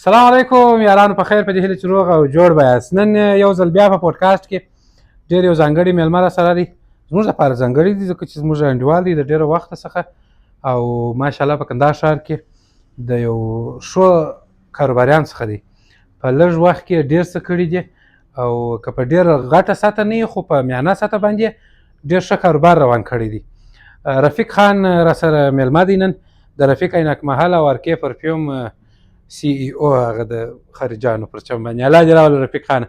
سلام علیکم یارانو، په خیر په دې هیله چې روغ او جوړ به یاست. نن یو ځل بیا په پودکاسټ کې ډېر یو ځانګړي میلمه راسره دی. زموږ لپاره ځانګړي دي ځکه چې زموږ انډیوال دی د ډېره وخته څخه، او ماشاءالله په کندهار ښار کې د یو ښو کاروباریان څخه دی. په لږ وخت کې ډېر څه کړي دي، او که په ډېره غټه سطحه نه وي خو په میانه سطحه باندې ډېر ښه کاروبار روان کړی دی. رفیق خان راسره میلمه دی نن. د رفیق عینک محل او ارکې پرفیوم سی ای او هغه د خارجانو پر چم باندې. الله دې راوله رفیق خان.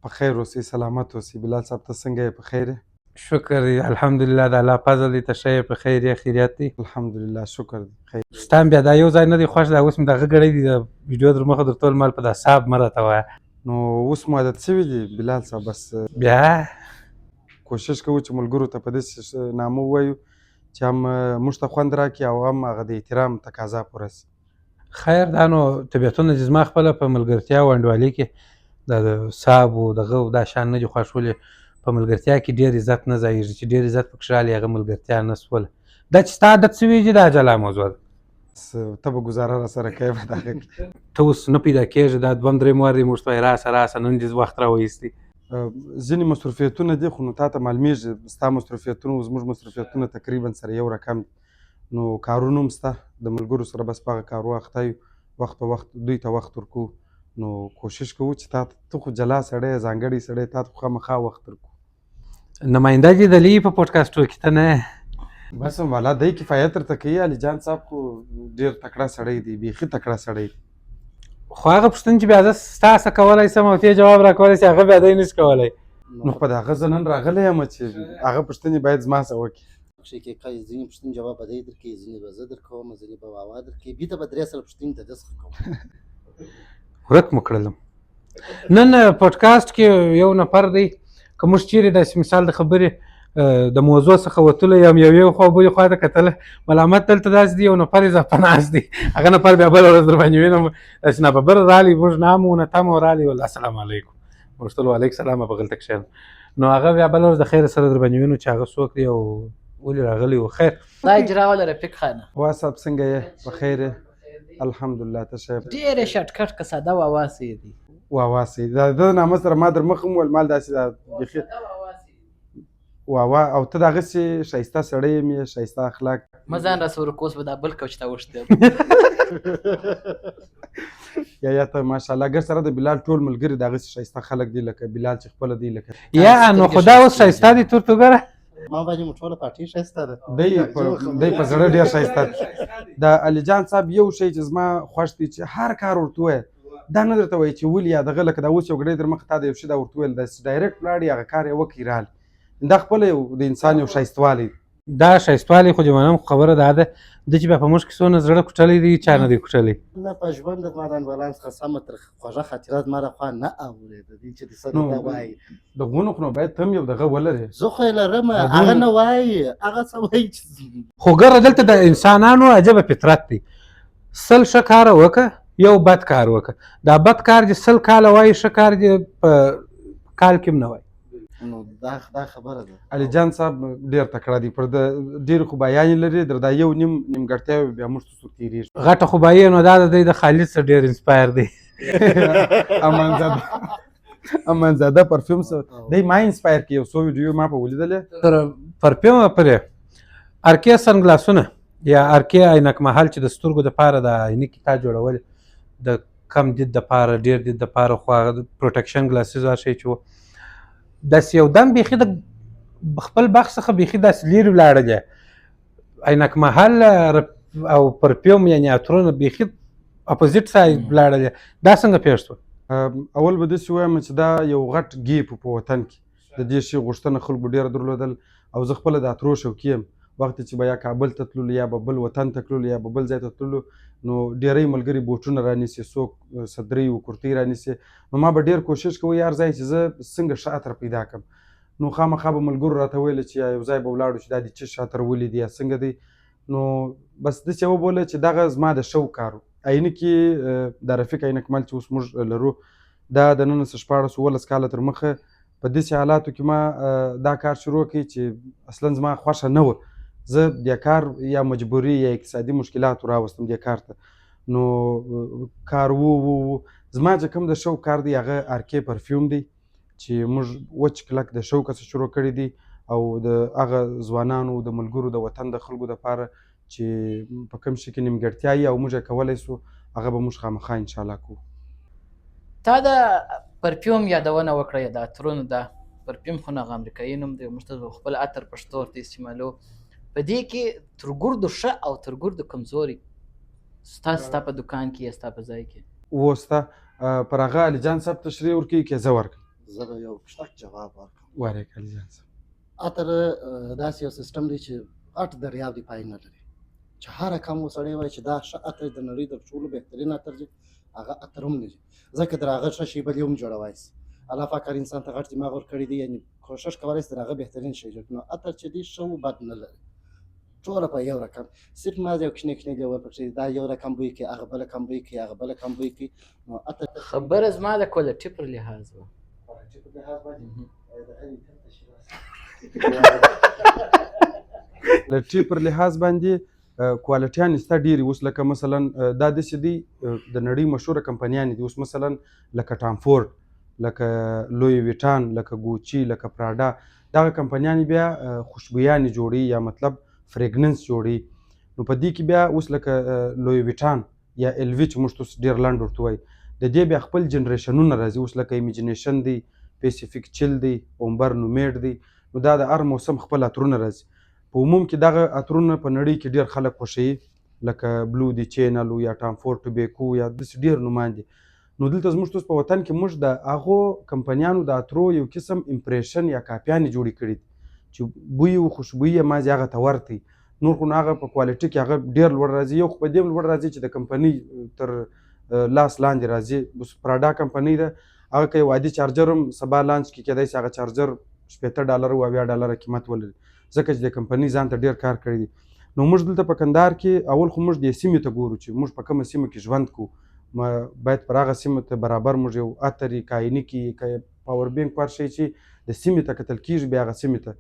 په خیر اوسئ، سلامت اوسئ. بلال صاحب ته څنګه یې؟ په خیر یې؟ شکر دی الحمدلله، د الله فضل دی. ته ښه یې؟ په خیر یې؟ خیریت دی؟ الحمدلله شکر دی. خیر ستا بیا دا یو ځای نه دی خوښ؟ دا اوس مې دغه ګړی دی د ویډیو در مخه درته مال په دا صاحب مه راته وایه. نو اوس مو عادت شوي دي بلال صاحب، بس بیا کوشش کوو چې ملګرو ته په داسې نامه ووایو چې هم موږ ته خوند راکړي او هم هغه د احترام تقاضا پوره شي. خیر دا نو طبیعتونه دي زما خپله په ملګرتیا او انډوالي کې د صاحب و دغه دا شان نه دي خوښ. ولې په ملګرتیا کې ډېر عزت نه ځایږي چې ډېر عزت پکښې رالي هغه ملګرتیا نه شوله. دا چې ستا عادت شوي دي دا جلا موضوع ده. ته به ګزاره راسره کوې په دغه کې. ته اوس نه پیدا کېږي، دا دوم درېم وار دی موږ ته وایي راسه راسه، نن دې وخت راوایستی. ځینې مصروفیتونه دي خو نو تا ته معلومیږي ستا مصروفیتونه او زموږ مصروفیتونه تقریبا سره یو رقم دي. نو کارونه هم شته د ملګرو سره، بس په هغه کارو اخته یو، وخت په وخت دوی ته وخت ورکوو. نو کوشش کوو چې تا ته خو جلا سړی ځانګړی سړی، تا ته خو خامخا وخت ورکوو. نماینده دې د لوی په پودکاسټو کې ته نه بس والا دی کفایت درته کوي. علي جان صاحب خو ډېر تکړه سړی دی، بیخي تکړه سړی دی. خو هغه پوښتنې چې بیا زه ستا څه کولی شم او ته جواب راکولی شي هغه بیا دی نشي کولی. نو په دغه زه نن راغلی یم چې هغه پوښتنې باید زما څه وکړي. کې ځینې پوښتنې جواب به دی درکوي، ځینې به زه درکوم، ځینې به واوا درکوي، بېرته به درې سره پوښتنې ته داسې کوم. ورک مو کړلم. نن پودکاسټ کې یو نفر دی، که موږ چیرې داسې مثال د خبرې د موضوع څخه وتلی یم یوې خوا بلې خوا ته کتله، ملامت دلته داسې دی یو نفر اضافه ناست دی، هغه نفر بیا بله ورځ در باندې وینم داسې ناببره رالي، موږ نام و نتم و رالي ول السلام علیکم، موږ ورته ویل وعلیکم السلام بغلته کښېنه. نو هغه بیا بله ورځ د خیره سره در باندې وینو چې هغه څوک دی او ولې راغلی و. خیر دا اجرا ولا رفیق خانه وا صاحب څنګه یې؟ په خیر یې؟ الحمدلله. ته ښه یې؟ ډېرې شارټکټ که ساده واواسې دي واوا سي دا د نامه سره ما در مخ هم ویل مال داسې دا بیخي واوا. او ته دغسې ښایسته سړی یم، یې ښایسته اخلاق. مه ځان راسه ورکوس به دا بل کوچ ته اوښتې یا ته ماشاءالله ګر سره د بلال ټول ملګري دغسې ښایسته خلک دي لکه بلال چې خپله دی لکه یا نو خو دا اوس ښایسته دی تور توګره ما باندې مو ټوله پارټي ښایسته ده. دی په زړه ډېر ښایسته دی. د علي جان صاحب یو شی چې زما خوښ دی چې هر کار ورته ووایه دا نه درته وایي چې ولې یا دغه لکه دا اوس یو ګړی در مخه تا د یو شي دا ورته وویل داسې ډایرکټ ولاړې هغه کار یې وکړي راغلی. دا خپله یو د انسان یو ښایستوالی دی. دا ښایستوالی خو دې منم، خبره دا ده ده چې بیا په موږ کې څونه زړه کوټلی دی چا نه دی کوټلی. نه په ژوند زما د انډولانو څخه سمه تر خوږه خاطره زما لخوا نه اورېده دي چې د څه درته وایي. دغونه خو نو باید ته هم یو دغه ولرې. زه خو یې لرم، هغه نه وایي، هغه څه وایي چې خو ګره دلته د انسانانو عجبه فطرت دی. سل ښه کاره وکړه یو بد کار وکړه، دا بد کار دې سل کاله وایي، ښه کار دې په کال کې هم نه وایي. نو دا خبره ده. علي جان صاحب ډېر تکړه دی، پر د ډېرې خوبایانې لري، در دا یو نیمګړتیاوې بیا موږ ته څوک تېرېږي. غټه خوبایي نو دا د دی د خالد څخه ډېر انسپایر دی. امانزاده پرفیوم څه دی ما انسپایر کړي، یو څو ویډیو ما په ولیدلې. تر پرفیوم پورې ارکې سنګلاسونه یا ارکې عینک محل چې د سترګو دپاره د عینکې تا جوړول د کم دید دپاره ډېر دید دپاره، خو هغه د پروټکشن ګلاسز هغه شی چې و داسې یو دم بیخي د خپل بخت څخه بیخي داسې لرې ولاړلی. عینک محل او پرفیوم یعنې عطرونه بیخي اپوزیټ سایډ ولاړلی. دا څنګه پېښ شوه؟ اول به داسې ووایم چې دا یو غټ ګیپ په وطن کې د دې شي غوښتنه خلکو ډېره درلودل، او زه خپله د عطرو شوقي یم. وخت چې به یا کابل ته تللو یا به بل وطن ته تللو یا به بل ځای ته تللو نو ډېری ملګري بوټونه رانیسي، څوک صدرۍ و کورتۍ رانیسي، نو ما به ډېر کوشش کوی هر ځای چې زه څنګه ښه عطر پیدا کړم. نو خامخا به ملګرو راته ویله چې یو ځای به ولاړو چې دا دې څه عطر ولید یا څنګه دی. نو بس داسې وبوله چې دغه زما د شوق کار و. عینکې د رفیق عینک مل چې اوس موږ لرو دا د نن څه 14-15 کاله تر مخه په داسې حالاتو کې ما دا کار شروع کړی چې اصلا زما خوښه نه وه. زه دې کار یا مجبوري یا اقتصادي مشکلاتو راوستم دې کار ته. نو کار و زما چې کوم د شو کار دی هغه ارکې پرفیوم دی چې موږ وچ کلک د شو څخه شروع کړی دی او د هغه ځوانانو د ملګرو د وطن د خلکو دپاره چې په کوم شي کې نیمګړتیا وي او موږ یې کولی سو هغه به موږ خامخا انشاءالله کوو. تا د پرفیوم یادونه وکړه د عطرونو دا پرفیوم خو هغه امریکایي نوم دی موږ ته خپل عطر پښتو ورته استعمالو په دې کې تر ګردو ښه او تر ګردو کمزوري ستا په دکان کې یا ستا په ځای کې وسته پر هغه علي جان صاحب تشریح ورکوي که زه ورکړم؟ زه به یو کشتک جواب ورکړم. وارک علي جان صاحب عطر داسې یو سیستم دی چې غټ دریاب دی پای نه لري چې هر کم وسړی وایي چې دا ښه عطر د نړۍ تر ټولو بهترین عطر دی هغه عطر هم نه دی ځکه تر هغه ښه شی بل یې هم جوړولی سي. الله پاک هر انسان ته غټ دماغ ورکړی دی یعنې کوشش کولی سي تر هغه بهترین شی جوړ کړي. نو عطر چې دی ښه و بد نه لري ټوله په یو رقم صرف مازې یو کوچنی کوچنی لیول پکښې دا یو رقم بوی کوي هغه بله کم بوی کوي هغه بله کم بوی کوي. نو عطر خبره زما د کوالټي پر لحاظ وه کوالټي په لحاظ باندې کوالټي پر لحاظ باندې کوالټیانې سته ډېرې اوس لکه مثلا دا داسې دي د نړۍ مشهوره کمپنیانې دي اوس مثلا لکه ټام فورد لکه لوی ویټان لکه ګوچي لکه پراډا دغه کمپنیانې بیا خوشبویانې جوړوي یا مطلب فریګننس جوړوي. نو په دې کې بیا اوس لکه لوی ویټان یا الوي چې موږ اوس ډېر لنډ ورته وایي د دې بیا خپل جنریشنونه راځي اوس لکه ایمیجینیشن دی پیسیفیک چل دی اومبر نومیډ دی نو دا د هر موسم خپل عطرونه راځي. په عموم کې دغه عطرونه په نړۍ کې ډېر خلک خوښوي لکه بلو دی چینل یا ټام فورد ټوبیکو یا داسې ډېر نومان دي. نو دلته زموږ اوس په وطن کې موږ د هغو کمپنیانو د عطرو یو قسم امپریشن یا کاپیانې جوړې کړي دي چې بوی او خوشبویي یې مازې هغه ته ورته نور خو نو هغه په کوالټي کې هغه ډېر لوړ راځي. یو خو په دې لوړ راځي چې د کمپنۍ تر لاس لاندې راځي. اوس پراډا کمپنۍ ده هغه که یو عادي چارجر هم سبا لانچ کې کیدای شي هغه چارجر $80 او $80 قیمت ولري ځکه چې د کمپنۍ ځان ته ډېر کار کړی دی. نو موږ دلته په کندهار کې اول خو موږ دې سیمې ته ګورو چې موږ په کومه سیمه کې ژوند کوو باید پر هغه سیمه ته برابر موږ یو عطر کایني کې که پاور بینک هر شی چې د سیمې ته کتل کېږي بیا هغه سیمې ته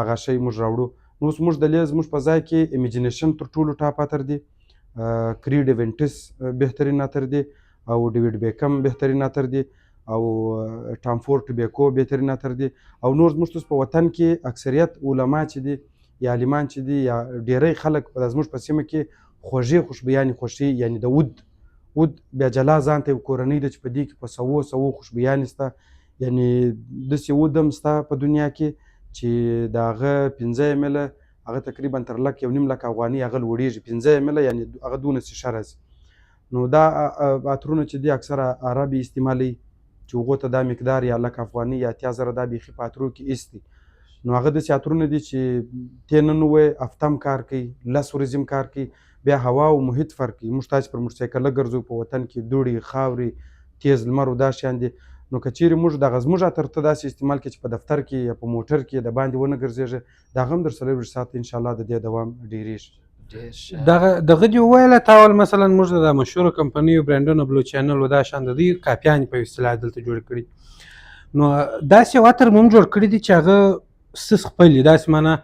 هغه شی موږ راوړو. نو اوس موږ دلې زموږ په ځای کې ایمیجینیشن تر ټولو ټاپ عطر دی کریډ ایونټس بهترین عطر دی او ډیوډ بیکم بهترین عطر دی او ټام فورد ټوبیکو بهترین عطر دی او نور زموږ په وطن کې اکثریت علما چې دي یا عالمان چې دي یا ډیری خلک زموږ په سیمه کې خوږې خوشبویانې خوښوي یعنی د ود بیا جلا ځان ته یو کورنۍ ده چې په دې کې په سوو خوشبویانې سته یعنی داسې ود هم سته په دنیا کې چې د هغه 15 مله هغه تقریبا تر لک یو نیم لک افغانۍ هغه لوړېږي 15 مله یعنی هغه دونه شیشه راځي. نو دا عطرونه چې دي اکثره عرب یې استعمالوي چې هغو ته دا مقدار یا لک افغانۍ یا 80,000 دا بیخي په عطرو کې ایست دي. نو هغه داسې عطرونه دي چې ته نن ووایې هفته هم کار کوي 10 ورځې هم کار کوي بیا هوا او محیط فرق کوي. موږ تاسې پر موټرسایکله ګرځو په وطن کې دوړې خاورې تیز لمر او دا شیان دي. نو که چیرې موږ دغه زموږ عطر ته داسې استعمال کړي چې په دفتر کې یا په موټر کې د باندې ونه ګرځېږي د هغه هم در 40 ساعته انشاءالله د دې دوام ډېرېږي. دغه دې وویله تا ول مثلا موږ د مشهورو کمپنیو برانډونو بلو چینل او دا شان د دوی کاپیانې په اصطلاح دلته جوړې کړي نو داسې یو عطر مو هم جوړ کړي دي چې هغه سس خپل دي داسې معنی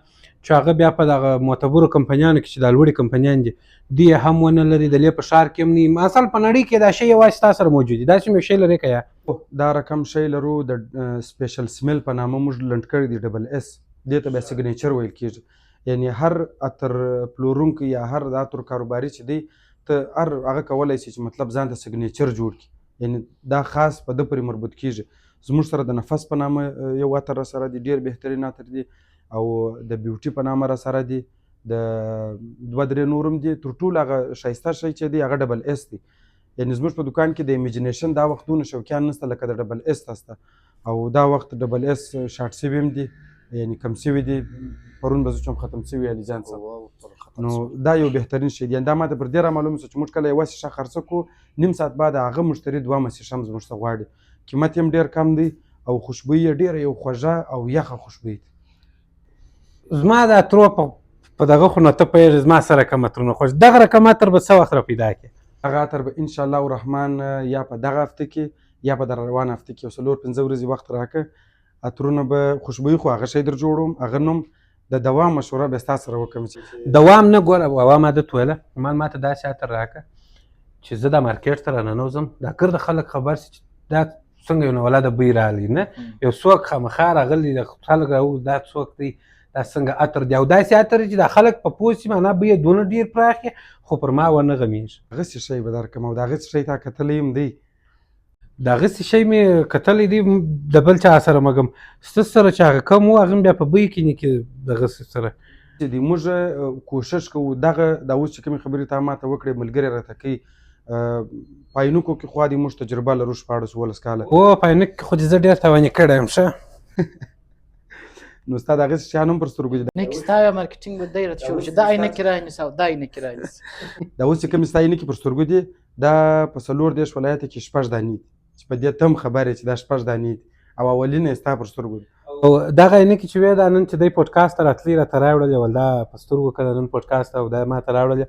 چې هغه بیا په دغه معتبرو کمپنیانو کې چې دا لوړې کمپنیان دي دوی هم ونه لري د لې په ښار کې هم نه اصل په نړۍ کې دا شی یوازې ستا سره موجود دي داسې یو شی لرې که یا دا رقم شی لرو د سپیشل سمیل په نامه موږ لنډ کړی دی ډبل اس دې ته بیا سیګنیچر ویل کېږي یعنی هر عطر پلورونکی یا هر د عطر کاروباري چې دی ته هر هغه کولی شي چې مطلب ځان ته سیګنیچر جوړ کړي یعنی دا خاص په ده پورې مربوط کېږي. زموږ سره د نفس په نامه یو عطر را سره دی ډېر بهترین عطر دی او د بیوټي په نامه را سره دی د 2-3 نورم دي تر ټولو هغه ښایسته شی چې دی هغه ډبل اس دی یعنی زموږ په دکان کې د ایمیجینیشن دا وختونه شوقیان نشته لکه د ډبل اس هسته او دا وخت ډبل اس شارټ سوي هم دي یعنی کم سوي دي پرون به زه چې هم ختم سوي علي جان صاحب نو دا یو بهترین شی دی یعنی دا ماته پر دې را معلوم شو چې موږ کله یوه شیشه خرڅه کړو نیم ساعت بعد هغه مشتري دومه شیشه هم زموږ څخه غواړي قیمت یې هم ډېر کم دی او خوشبویي یې ډېره یو خوږه او یخه خوشبویي ده. زما د عطرو په دغه خو نو ته پوهېږې زما سره کوم عطرونه خوښ دغه رقم عطر به څه وخت را پیدا کړې هغه عطر به انشاءالله الرحمن یا په دغه هفته کې یا په در روانه هفته کې یو 4-5 ورځې وخت راکړه عطرونه به خوشبویي خو هغه شی در جوړوم هغه نوم د دوام مشوره به ستا سره وکړم چې دوام نه ګوره دوام عادت ویله ما ته داسې عطر راکړه چې زه د مارکیټ ته راننوځم دا ګرده خلک خبر سي چې دا څنګه یو ناولاده بوی راغلی نه یو څوک خامخا راغلی د خلک راوځي دا څوک دی دا څنګه عطر دی او داسې عطر چې د خلک په پوه سي معنا بوی یې دونه ډېر پراخ وي خو پر ما ونه غمیږي هغسې شی به درکړم او د هغسې شی تا کتلی یم دی د هغسې شی مې کتلی دی د بل چا سره مګم ستاسو سره چې هغه کم و هغه بیا په بوی کې نه کې دغسې سره چې دی موږ کوشش کوو دغه دا اوس چې کومې خبرې تا ماته وکړې ملګري راته کوي پاینوکو کې خوا دې موږ تجربه لرو شپاړس 15 کاله او پاینوک کې خو دې زه ډېر تاواني کړی یم ښه نو ستا د هغسې شیان هم پر سترګو دي نه کې ستا مارکیټینګ به دی راته شروع شي دا عینکې رانیسه او دا عینکې رانیسه دا اوس چې کومې ستا عینکې پر سترګو دي دا په 4 ولایته کې 6 دانې دي چې په دې ته هم خبر یې چې دا 6 دانې دي او اولینه یې ستا پر سترګو دي او دغه عینکې چې وې دا نن چې دی پوډکاسټ ته راتلي راته راوړلې ول دا په سترګو که د نن پوډکاسټ او دا ما ته راوړلې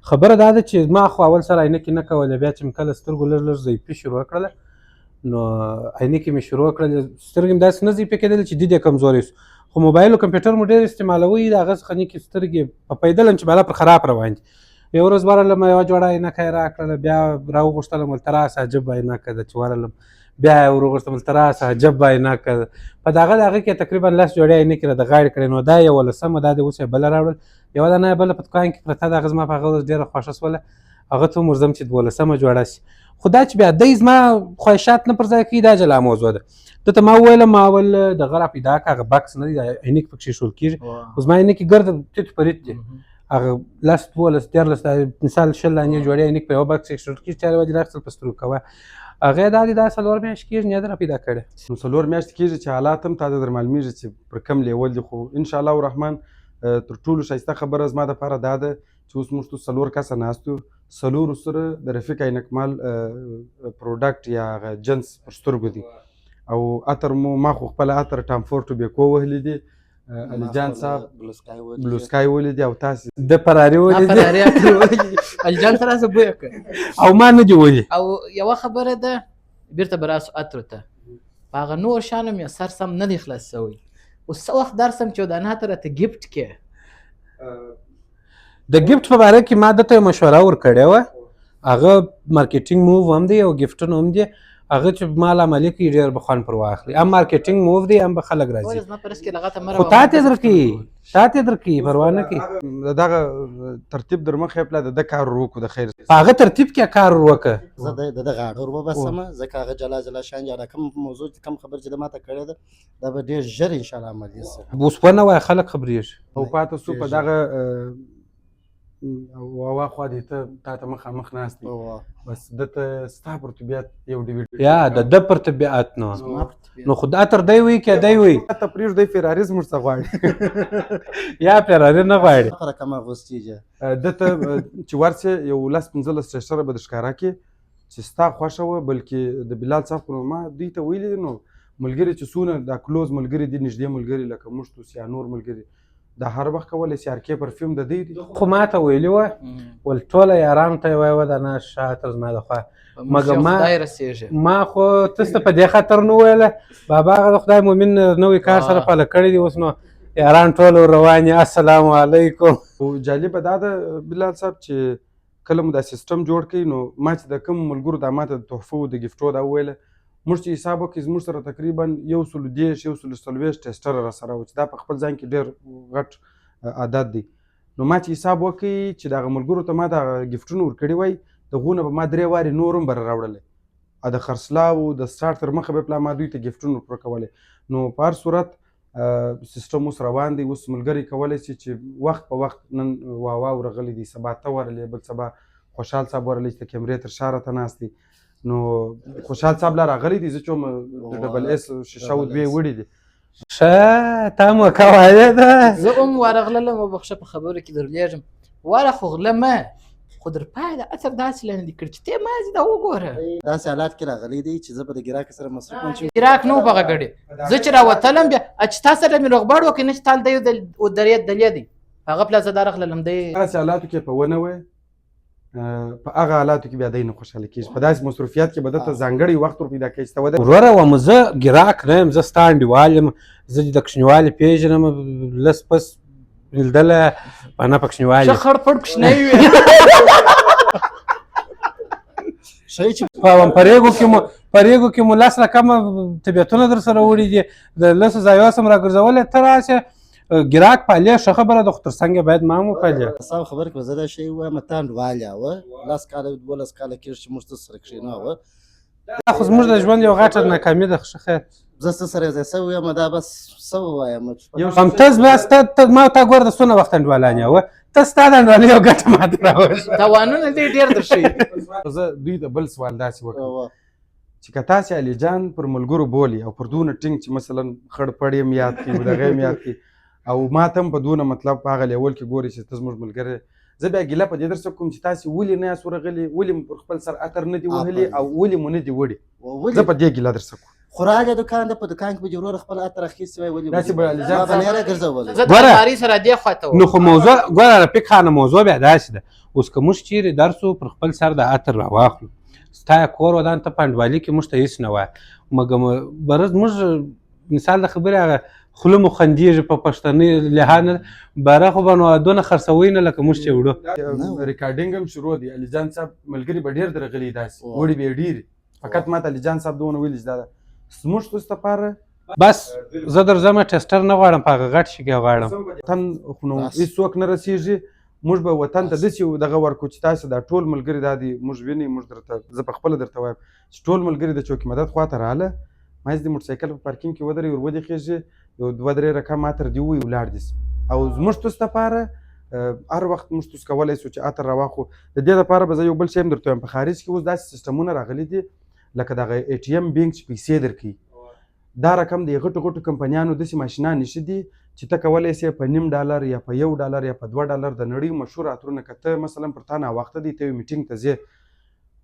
خبره دا ده چې ما خو اول سره عینکې نه کولې بیا چې مې کله سترګو لږ لږ ضعیفي شروع کړله نو عینکې مې شروع کړلې سترګې مې داسې نه ضعیفې کېدلې چې دید یې کمزوری سو خو موبایل او کمپیوټر مو ډېر استعمالوي د هغه څخه نه کې سترګې په پیدل چې بالا پر خراب روان دي یو ورځ ورغلم یوه جوړه عینکه یې راکړله بیا راوغوښتلم ولته راسه عجبه عینکه ده چې ورغلم بیا یې وروغوښتم ولته راسه عجبه عینکه ده په دغه د هغه کې تقریبا 10 جوړې عینکې راته غاړې کړې نو دا 11مه دا د اوس یې بله راوړل یوه دانه یې بله په دوکان کې پرته ده هغه زما په هغه ورځ ډېره خوښه شوله هغه ته هم ورځم چې 12مه جوړه شي خو دا چې بیا دی زما خواهشات نه پر ځای کوي دا جلا موضوع ده ده ته ما وویله ما اول دغه را پیدا کړه هغه بکس نه دی عینک پکښې ایښول کېږي خو زما عینکې ګرده تیت پریت دي هغه 10 12 13 مثال 20 دانې جوړې عینک په یوه بکس ایښول کېږي چارې وجې راخیستل په سترګو کوه هغې دا دي دا 4 میاشتې کېږي نه ده را پیدا کړې نو 4 میاشتې کېږي چې حالات هم تا ته در معلومېږي چې پر کم لیول دي خو انشاءالله الرحمن تر ټولو ښایسته خبره زما دپاره دا ده چې اوس موږ ټول 4 کسه ناست یو 4 سره د رفیق عینکمال پروډکټ یا هغه جنس پر سترګو دي او عطر مو ما خو خپله عطر ټامفور ټوبیکو وهلی دي علي جان صاحب بلو سکای ولیدي او تاسې د فراري فراري علي جان سره زه بویه کړ او ما نه دي ولي او یوه خبره ده بیرته به راسو عطرو ته په هغه نور شیانو مې سر سم نه دی خلاص شوی اوس څه وخت درسم چې ودانه ته راته ګفټ کې د ګفټ په باره کې ما دته مشوره ورکړې وه هغه مارکیټینګ موو هم دی او ګفټونه هم دي هغه چې مال عملي کوي ډېر به خوند پر واخلي هم مارکیټینګ موو دی هم به خلک راځي زما په رس کې لغته مره خو تا ته در کوي پروا نه کوي دغه ترتیب در مخې پله د ده کار وکړو د خیر په هغه ترتیب کې کار وکړه زه د دغه اډور وبسمه ځکه هغه جلا جلا شیان یا کوم موضوع کم خبر چې د ماته کړې ده دا به ډېر ژر انشاءالله عملي سي اوس ونه وایه خلک خبرېږي او پاته سو په دغه واوا خوا دې ته تا ته مخامخ ناست دي بس ده ته ستا پر طبیعت یو ډیویډ یا د ده پر طبیعت نو خو د عطر دی وي که دی وي ته پرېږدی فیراري زموږ څه غواړي یا فیراري نه غواړي خبره کم اغوستېږي ده ته چې ورسې یو 10-15 سټیشنه به د ښکاره کړي چې ستا خوښه وه بلکې د بلال صاحب خو ما دوی ته ویلي نو ملګري چې څونه دا کلوز ملګري دي نږدې ملګري لکه موږ توس یا نور ملګري دا هر وخت کولی سي ارکې پرفیوم د دی دي خو ما ته ویلي وه ول ټوله یارانو ته یې وایه ودانه ښه عطر زما د خوا مګر ما خو تاسو ته په دې خاطر نه ویله بابا هغه د خدای مؤمن نوی کار سره پاله کړی دي اوس نو یاران ټول روان دي السلام علیکم خو جالبه دا ده بلال صاحب چې کله مو دا سیستم جوړ کړئ نو ما چې د کوم ملګرو دا ماته د تحفو د ګفټو دا وویله موږ چې حساب وکړئ زموږ سره تقریبا 110 140 ټیسټره راسره و چې دا په خپل ځان کې ډېر غټ عادت دی نو ما چې حساب وکړئ چې دغه ملګرو ته ما دغه ګفټونه ورکړي وای دغونه به ما 3 وارې نور هم بره راوړلی د خرڅلاو د سټارټ تر مخه به پلا ما دوی ته ګفټونه ورکولی نو په هر صورت سیستم اوس روان دی اوس ملګري کولی شي چې وخت په وخت نن واوا ورغلی دی سبا ته ورغلی بل سبا خوشحال صاحب ورغلی چې د کیمرې تر شا راته ناست دی نو خوشحال صاحب لا راغلی دی زه چې هم د ډبل ایس شیشه و 2 وړي دي ښه تا مو کولی ده زه هم ورغللم وبخښه په خبرو کې درلېږم واره خو غلمه خو در پای د عطر داسې لاندې کړ چې ته مازې دا وګوره داسې حالات کې راغلی دی چې زه به د ګراک سره مصروف وم چې ګراک نه و په هغه ګډې زه چې راوتلم بیا چې تا سره مې روغبړ وکړې نه چې تال دی درې دلې دی هغه پلا زه دا راغللم دی داسې حالاتو کې په ونه وی په هغه حالاتو کې بیا دی نه خوشحاله کېږي په داسې مصروفیات کې به دته ځانګړی وخت ور پیدا کوي چې ته وروره وم زه ګراک نه یم زه ستا انډیوال یم زه د کوچنیوالې پېژنم لس پس لیدله په نه په کوچنیوالې ښه خړ پړ کوچنی وي ښایي چې په پریږو کې مو لس رقمه طبیعتونه در سره وړي دي د لسو ځایو سم راګرځولې ته راسې ګراک پالې ښه خبره ده خو تر څنګه باید ما هم وپالې صاحب خبر کړه زه دا شی وایم تا انډوالیا وه 10 کاله 12 کاله کېږي چې موږ ته سره کښېناوه دا خو زموږ د ژوند یو غټه ناکامي ده ښه خیر زه څه سره یو ځای سوی یم دا بس څه ووایم ممتاز بس ما تا ګوره د څونه وخت انډوالان یې وه ته ستا د انډوالۍ یو ګټه ماته راوښه تاوانونه دې ډېر در ښیي زه دوی ته بل سوال داسې وکړم چې که تاسې علي جان پر ملګرو بولي او پر دونه ټینګ چې مثلا خړ پړ یې یاد کړي دغه یې یاد کړي او ما ته هم په دونه مطلب په هغه لیول کې ګوري چې ته زموږ ملګری زه بیا ګیله په دې درڅه کوم چې تاسې ولې نه یاست ورغلي ولې مو پر خپل سر عطر نه دي وهلي او ولې مو نه دي وړي زه په دې ګیله درڅه کوم خو راغلی دوکان ده په دوکان کې به چې وروره خپل عطر اخیستی وای ولې داسې به علي جان ما به نه یې راګرځولې زه د المارۍ سره دې خواته نو خو موضوع ګوره رفیق خانه موضوع بیا داسې ده اوس که موږ چیرې درسو پر خپل سر د عطر راواخلو ستا کور ودان ته په انډوالي کې موږ ته هېڅ نه وایه مګر برز موږ مثال د خبرې هغه خوله مو خندېږي په پښتني لحاظ نه باره خو به نو دونه خرڅوئ نه لکه موږ چې وړو ریکارډینګ هم شروع دی علي جان صاحب ملګري به ډېر درغلي داسې وړي به یې ډېرې فقط ما ته علي جان صاحب دونه ویلي چې دا ده زموږ ستاسو لپاره بس زه درځم ټسټر نه غواړم په هغه غټ شي کې غواړم وطن خو نو هېڅوک نه رسېږي موږ به وطن ته داسې دغه ورکړو چې تاسې دا ټول ملګري دا دي موږ وینئ موږ درته زه پخپله درته وایم چې ټول ملګري د چوکي مدد خواته راغله مایز د موټرسایکل په پارکینګ کې ودرې ور ودېخېږي یو 2-3 رقم عطر دې ووایي ولاړ دي او زموږ تاسو لپاره هر وخت موږ تاسو کولی شو چې عطر راواخلو د دې لپاره به زه یو بل شی هم درته وایم په خارج کې اوس داسې سیسټمونه راغلي دي لکه دغه اې ټي ایم بینک چې پیسې درکوي دا رقم د غټو غټو کمپنیانو داسې ماشینان نشي دي چې ته کولی شې په $0.5 یا په $1 یا په $2 د نړۍ مشهور عطرونه که ته مثلا پر تا ناوخته دی ته یو میټینګ ته ځې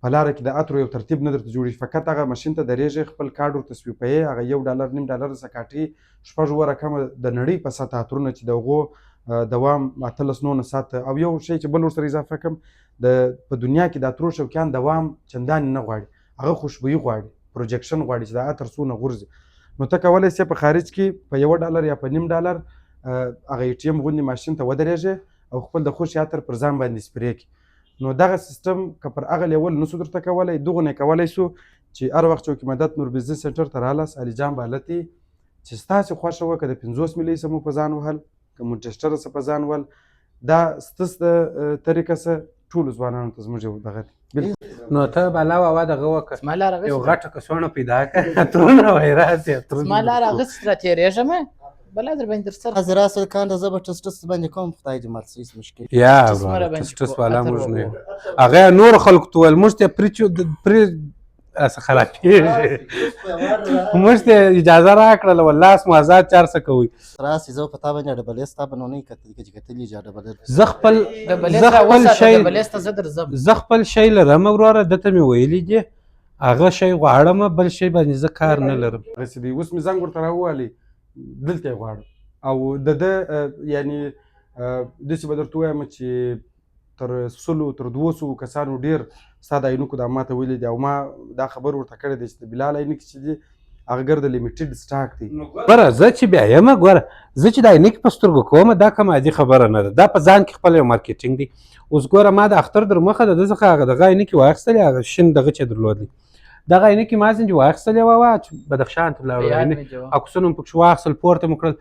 په لاره کې د عطرو یو ترتیب نه درته جوړېږي فقط هغه ماشین ته درېږې خپل کارډ ورته سویپوې هغه $1 $0.5 څخه کاټي 6 رقمه د نړۍ په سطح عطرونه چې د هغو دوام 18-19 ساعته او یو شی چې بل ورسره اضافه کړم په دنیا کې د عطرو شوقیان دوام چندانې نه غواړي هغه خوشبويي غواړي پروجیکشن غواړي چې د عطر څونه غورځي نو ته کولی شې په خارج کې په $1 یا په $0.5 هغه اې ټي ایم غوندې ماشین ته ودرېږې او خپل د خوښې عطر پر ځان باندې سپرې کړي نو دغه سیستم که پر هغه لیول نسو درته کولی دغونه یې کولی شو چې هر وخت چوکي مدد نور بزنس سنټر ته رالاست علي جان بالتي چې ستاسې خوښه وه که د 50 ملۍ څه مو په ځان وهل که مونچسټره څه په ځان ول دا ستاسو د طریقه څه ټولو ځوانانو ته زموږ یو دغه نو ته بالا واوا دغه وکړه زما لاره یو غټه کڅوړه پیدا کړه عطرونه وایي راسې زما لاره هغسې راتېرېږم بلا در باندې در سره حاضر اصل کان ده زه به ټسټس باندې کوم خدای دې مات هېڅ مشکل یا چشمه باندې ټسټس والا موږ نه یو هغه نور خلکو ته ویل موږ ته پرې خرابېږي موږ ته اجازه راکړله والله مو آزاد چار څه کوئ راسې زه په تا باندې ډبلې ستا به نو نه یې کتلي چې ډبلې زه خپل شی لرم وروره دته مې ویلي دي هغه شی غواړم بل شی باندې زه کار نه لرم رسې دی اوس مې زنګ ورته راووالي دلته یې غواړم او د ده یعنې داسې به درته ووایم چې تر 100 تر 200 کسانو ډېر ستا د عینکو دا ما ته ویلي دي او ما دا خبر ورته کړی دی چې د بلال عینکې چې دي هغه ګرده لیمیټډ سټاک دی ګوره زه چې بیا یم ګوره زه چې د عینکې په سترګو کوم دا کوم عادي خبره نه ده دا په ځان کې خپل یو مارکیټینګ دی اوس ګوره ما د اختر در مخه د ده څخه هغه دغه عینکې واخیستلې هغه شین دغه چې درلودلې دغه عینکې ما ځینې واخیستلې وه چې بدخشان ته ولاړو عکسونه مو پکښې واخیستل پورته مو کړل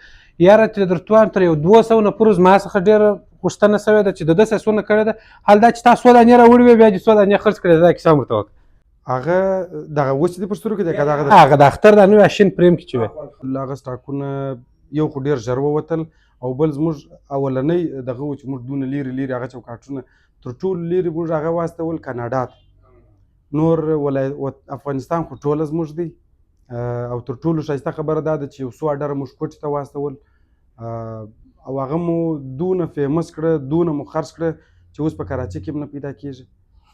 یاره چې درته وایم تر یو 200 نه پوره زما څخه ډېره غوښتنه شوې ده چې د ده څه څونه کړې ده حال دا چې تا 100 دانې راوړې وې بیا دې 100 دانې خرڅ کړې دا کیسه هم ورته وکړه هغه دغه اوس چې دې په سترګو کې دی که هغه د اختر دا نوی شین پریم کې چې وی هغه سټاکونه یو خو ډېر ژر ووتل او بل زموږ اولنی دغه و چې موږ دونه لرې هغه چوکاټونه تر ټولو لرې موږ هغه واستول کاناډا ته نور افغانستان خو ټوله زموږ دی او تر ټولو ښایسته خبره دا ده چې یو څو اډره موږ کوټې ته واستول او هغه مو دونه فیمس کړه دونه مو خرڅ کړه چې اوس په کراچۍ کې هم نه پیدا کېږي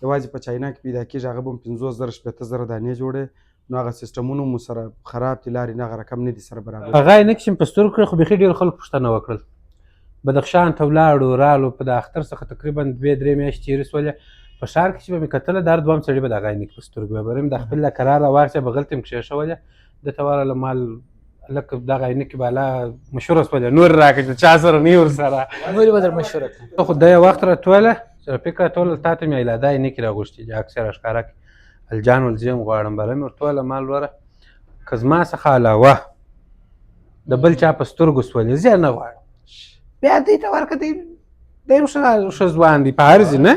یوازې په چاینا کې پیدا کېږي هغه به هم 50,000-80,000 دانې جوړې نو هغه سیسټمونه مو سره خراب دي لارې نه هغه رقم نه دي سره برابر هغه عینکې چې مې په سترګو کړې خو بیخي ډېر خلکو پوښتنه وکړل بدخشان ته ولاړو رالو په د اختر څخه تقریبا 2-3 میاشتې تېرې شولې په ښار کې چې به مې کتله دا هر دوهم سړي به دغه عینکې په سترګو وی بریم د خپل له کرار راواخیسته بغلته مې کښېښولې دته ورغله مال لکه دغه عینکې بالا مشهوره شولې نور راکړه چې چا سره نه ورسره نورې به در مشهوره کړه خو دا یو وخت راټوله رفیق راټوله تا ته مې ایلاده عینکې راغوښتې دي عکس یې راښکاره کړې الجان والزیم غواړم بله مې ورته ویله ما لوره که زما څخه علاوه د بل چا په سترګو سولې زه نه غواړم بیا دوی ته ورکړه دی ښه ځوان دی په هر ځي نه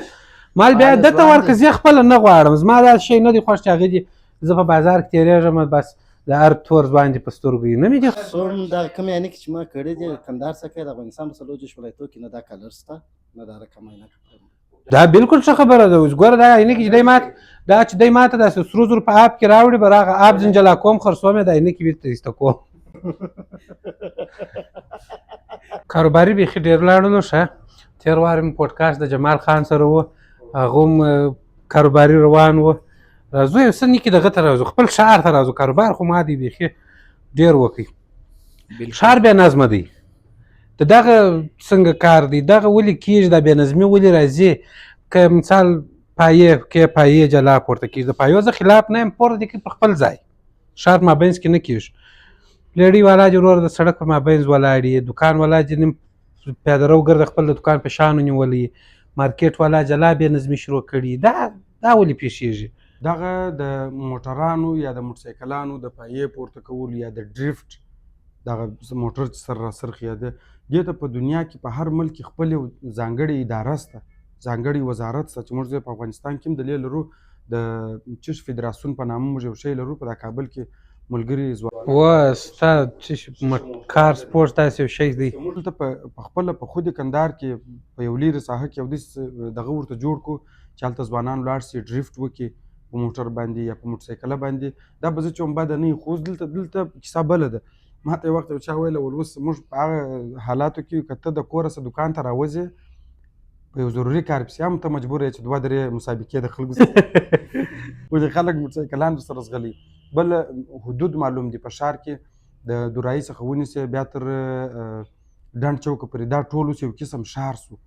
مال بیا ده ته ورکړه زه خپله نه غواړم زما دا شی نه دی خوښ چې هغه دي زه په بازار کې تېرېږم بس د هر تور ځوان دي په سترګو یې نه مې دي څوم دغه کوم یعنې کې چې ما کړی دي کندهار څخه د افغانستان په څلور دېرش ولایتو کې نه دا کلر شته نه دا رقم عینکه دا بالکل ښه خبره ده اوس ګوره دا عینکې چې دی ماته دا چې دی ماته داسې سرو زرو په آب کې راوړي به هغه آب زنجلا کوم خرڅوم یې د عینکې بېرته ایسته کوم کاروباري بیخي ډېر لاړلو ښه تېر وار مې پوډکاسټ د جمال خان سره و هغه هم کاروباري روان و راځو یو څه نیکې دغه ته راځو خپل ښار ته راځو کاروبار خو ما دی بیخي ډېر وکړي ښار بیا نظمه دی د دغه څنګه کار دی دغه ولې کېږي دا بې نظمي ولې راځي که مثال پایې کې پایې جلا پورته کېږي د پایو زه خلاف نه یم پورته دې کړي په خپل ځای ښار مابینځ کې نه کېږي لیډي والا دې ورور د سړک په مابینځ ولاړ یې دوکان والا دې نیم پیاده رو ګرده خپل د دوکان په شانو نیولی مارکیټ والا جلا بې نظمي شروع کړي دا ولې پیښیږي دغه د موټرانو یا د موټرسایکلانو د پایې پورته کولو یا د ډریفټ دغه موټر چې سر راسرخي یا دې ته په دنیا کې په هر ملک کې خپل ځانګړې اداره شته ځانګړی وزارت شته چې موږ په افغانستان کې هم د لرو د چش فدراسیون په نامه موږ یو شی لرو په کابل کې ملګري ستا کار سپورټ داسې یو شی دی دلته په خپله په خود کندهار کې په یو لیرې ساحه کې یو داسې دغه ورته جوړ کړو چې هلته ځوانان لاړ شي ډریفټ وکړي په موټر باندې یا په موټرسایکله باندې دا به زه چې هم بده نه وي خو اوس دلته کیسه بله ده ما ته یو وخت یو چا ویله ول اوس موږ په هغه حالاتو کې که ته د کوره څه دوکان ته راوځې په یو ضروري کار پسې هم ته مجبور یې چې دوه درې مسابقې د خلکو سره ولې خلک موټرسایکلان سره ځغلي بل حدود معلوم دي په ښار کې د دورایي څخه ونیسې بیا تر ډنډ چوکه پورې دا ټول اوس یو قسم ښار سو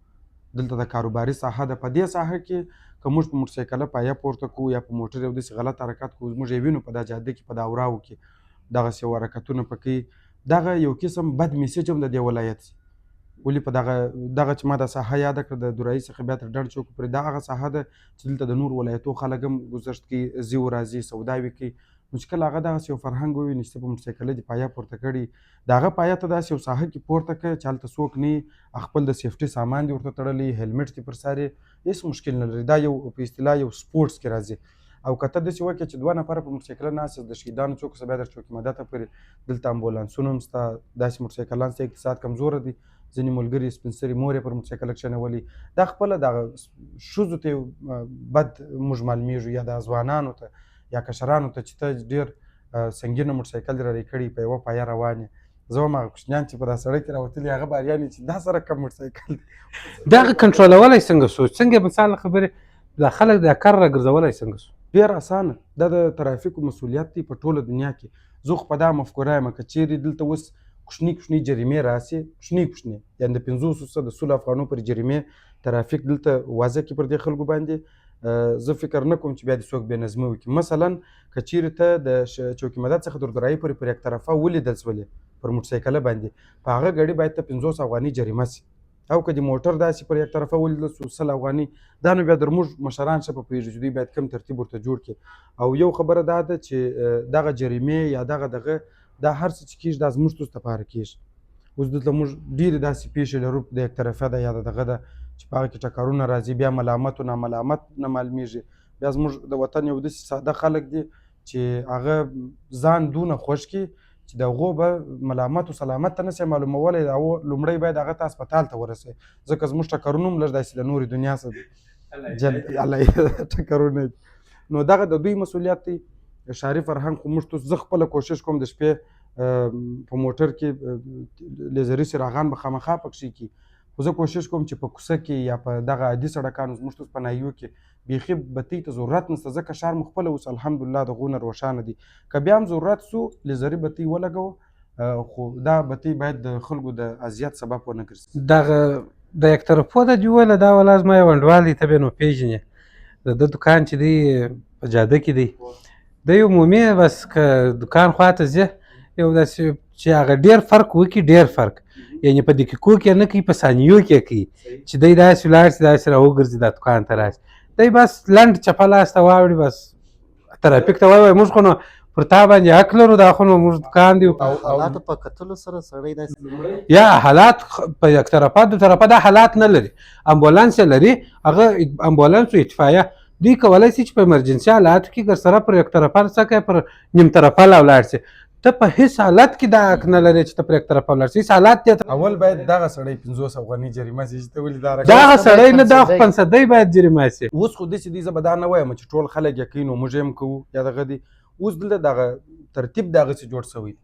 دلته د کاروباري ساحه ده په دې ساحه کې که موږ په موټرسایکله پایه پورته کوو یا په موټر یو داسې غلط حرکت کوو موږ یې وینو په دا جاده کې په دا اوراو کې دغسې یو حرکتونه په کوي دغه یو قسم بد میسیج هم د دې ولایت ولې په دغه چې ما دا ساحه یاده کړه د دورایي څخه بیا تر ډنډ چوک پورې دا هغه ساحه ده چې دلته د نور ولایتو خلک هم ګذشت کوي ځي و راځي سوداوي کوي نو چې کله هغه دغسې یو فرهنګ وویني چې په موټرسایکله دې پایه پورته کړي د هغه پایه ته داسې یو ساحه کې پورته کړه چې هلته څوک نه خپل د سیفټي سامان دې ورته تړلی هیلمټ دې پر سر یې هېڅ مشکل نه لري دا یو په اصطلاح یو سپورټس کې راځي او که ته داسې وکړې چې دوه نفره په موټرسایکله ناست د شهیدانو چوک څخه بیا در چوکې مدته پورې دلته امبولانسونه هم شته داسې موټرسایکلان شته اقتصاد کمزوره دي ځینې ملګري سپین سرې مور یې پر موټرسایکله کښېنولي دا خپله دغه ښځو ته بد موږ معلومېږو یا د ځوانانو ته یا کشرانو ته چې ته ډېر سنګینه موټرسایکل دې رارې کړي په یوه پایه روان یې زه هم هغه کوچنیان چې په دا سړک کې راوتلي هغه باریان چې دا سره کم موټرسایکل دی دغه کنټرولولی څنګه سو څنګه مثال خبرې دا خلک دا کار راګرځولی څنګه سو ډېر اسانه دا د ترافیکو مسؤلیت دی په ټوله دنیا کې زه خو په دا مفکوره یم که چیرې دلته اوس کوچني جریمې راسي کوچني یعنې د 500 څخه د 100 افغانو پر جریمې ترافیک دلته واضح کړي پر دې خلکو باندې زه فکر نه کوم چې بیا دې څوک بې نظمي وکړي مثلا که چیرې ته د چوکې مدد څخه تر دورایي پورې پر یک طرفه ولیدل شولې پر موټرسایکله باندې په هغه ګاډي باید ته 500 افغاني جریمه سي او که د موټر داسې پر یک طرفه ولیدل سو 100 افغاني دا نو بیا در موږ مشران ښه په پوهېږو چې دوی باید کم ترتیب ورته جوړ کړي او یو خبره دا ده چې دغه جریمې یا دغه دا هر څه چې کېږي دا زموږ ستاسو دپاره کېږي اوس دلته موږ ډېرې داسې پیښې لرو د یک طرفه ده یا د دغه ده چې په هغه کې ټکرونه راځي بیا ملامت و ناملامت نه معلومېږي بیا زموږ د وطن یو داسې ساده خلک دي چې هغه ځان دونه خوښ کړي چې د هغو به ملامت و سلامت ته نشي معلومولی هغه لومړی باید هغه ته هسپتال ته ورسوي ځکه زموږ ټکرونه هم لږ داسې د نورې دنیا سره ټکرونه نو دغه د دوی مسؤلیت دی ښاري فرهنګ خو موږ زه خپله کوشش کوم د شپې په موټر کې لیزري څراغان به خامخا پکښې کي خو زه کوشش کوم چې په کوڅه کې یا په دغه عادي سړکانو زموږ ټوس په ناحیو کې بیخي بتۍ ته ضرورت نشته ځکه ښار مو خپله اوس الحمدلله د غونه روښانه دي که بیا هم ضرورت سو لیزري بتۍ ولګوو خو دا بتۍ باید د خلکو د اذیت سبب ونه ګرځي دغه د یک طرفو ده دې وویله دا ولا زما یو انډوال دی ته به نو پېژنې د ده دوکان چې دی په جاده کې دی دی عمومي بس که دوکان خواته ځې یو داسې چې هغه ډېر فرق وکړي ډېر فرق یعنې په دقیقو کې نه کوي په ثانیو کې کوي چې دی داسې ولاړ شي داسې راوګرځي دا دوکان ته راشي دی بس لنډ چپه لاسته واوړي بس ترافیک ته وایي موږ خو نو پر تا باندې حق لرو دا خو نو موږ دوکان دی حالاتو په کتلو سره سړی داسې یا حالات په یک طرفه دو طرفه دا حالات نه لري امبولانس لري هغه امبولانس او اطفایه دوی کولی شي چې په ایمرجنسي حالاتو کې ګر سره پر یک طرفه څه کوي پر نیم طرفه لاړ شي ته په هیڅ حالت کې دا حق نه لري چې ته پر یک طرفه لاړ شي هیڅ حالات دی اول باید دغه سړی 500 افغانۍ جریمه شي چې ته ولې دا دغه سړی نه دا خو 500 باید جریمه شي اوس خو داسې دي زه به دا نه وایم چې ټول خلک یې کوي نو موږ هم کوو یا دغه دي اوس دلته دغه ترتیب دغسې جوړ شوی دی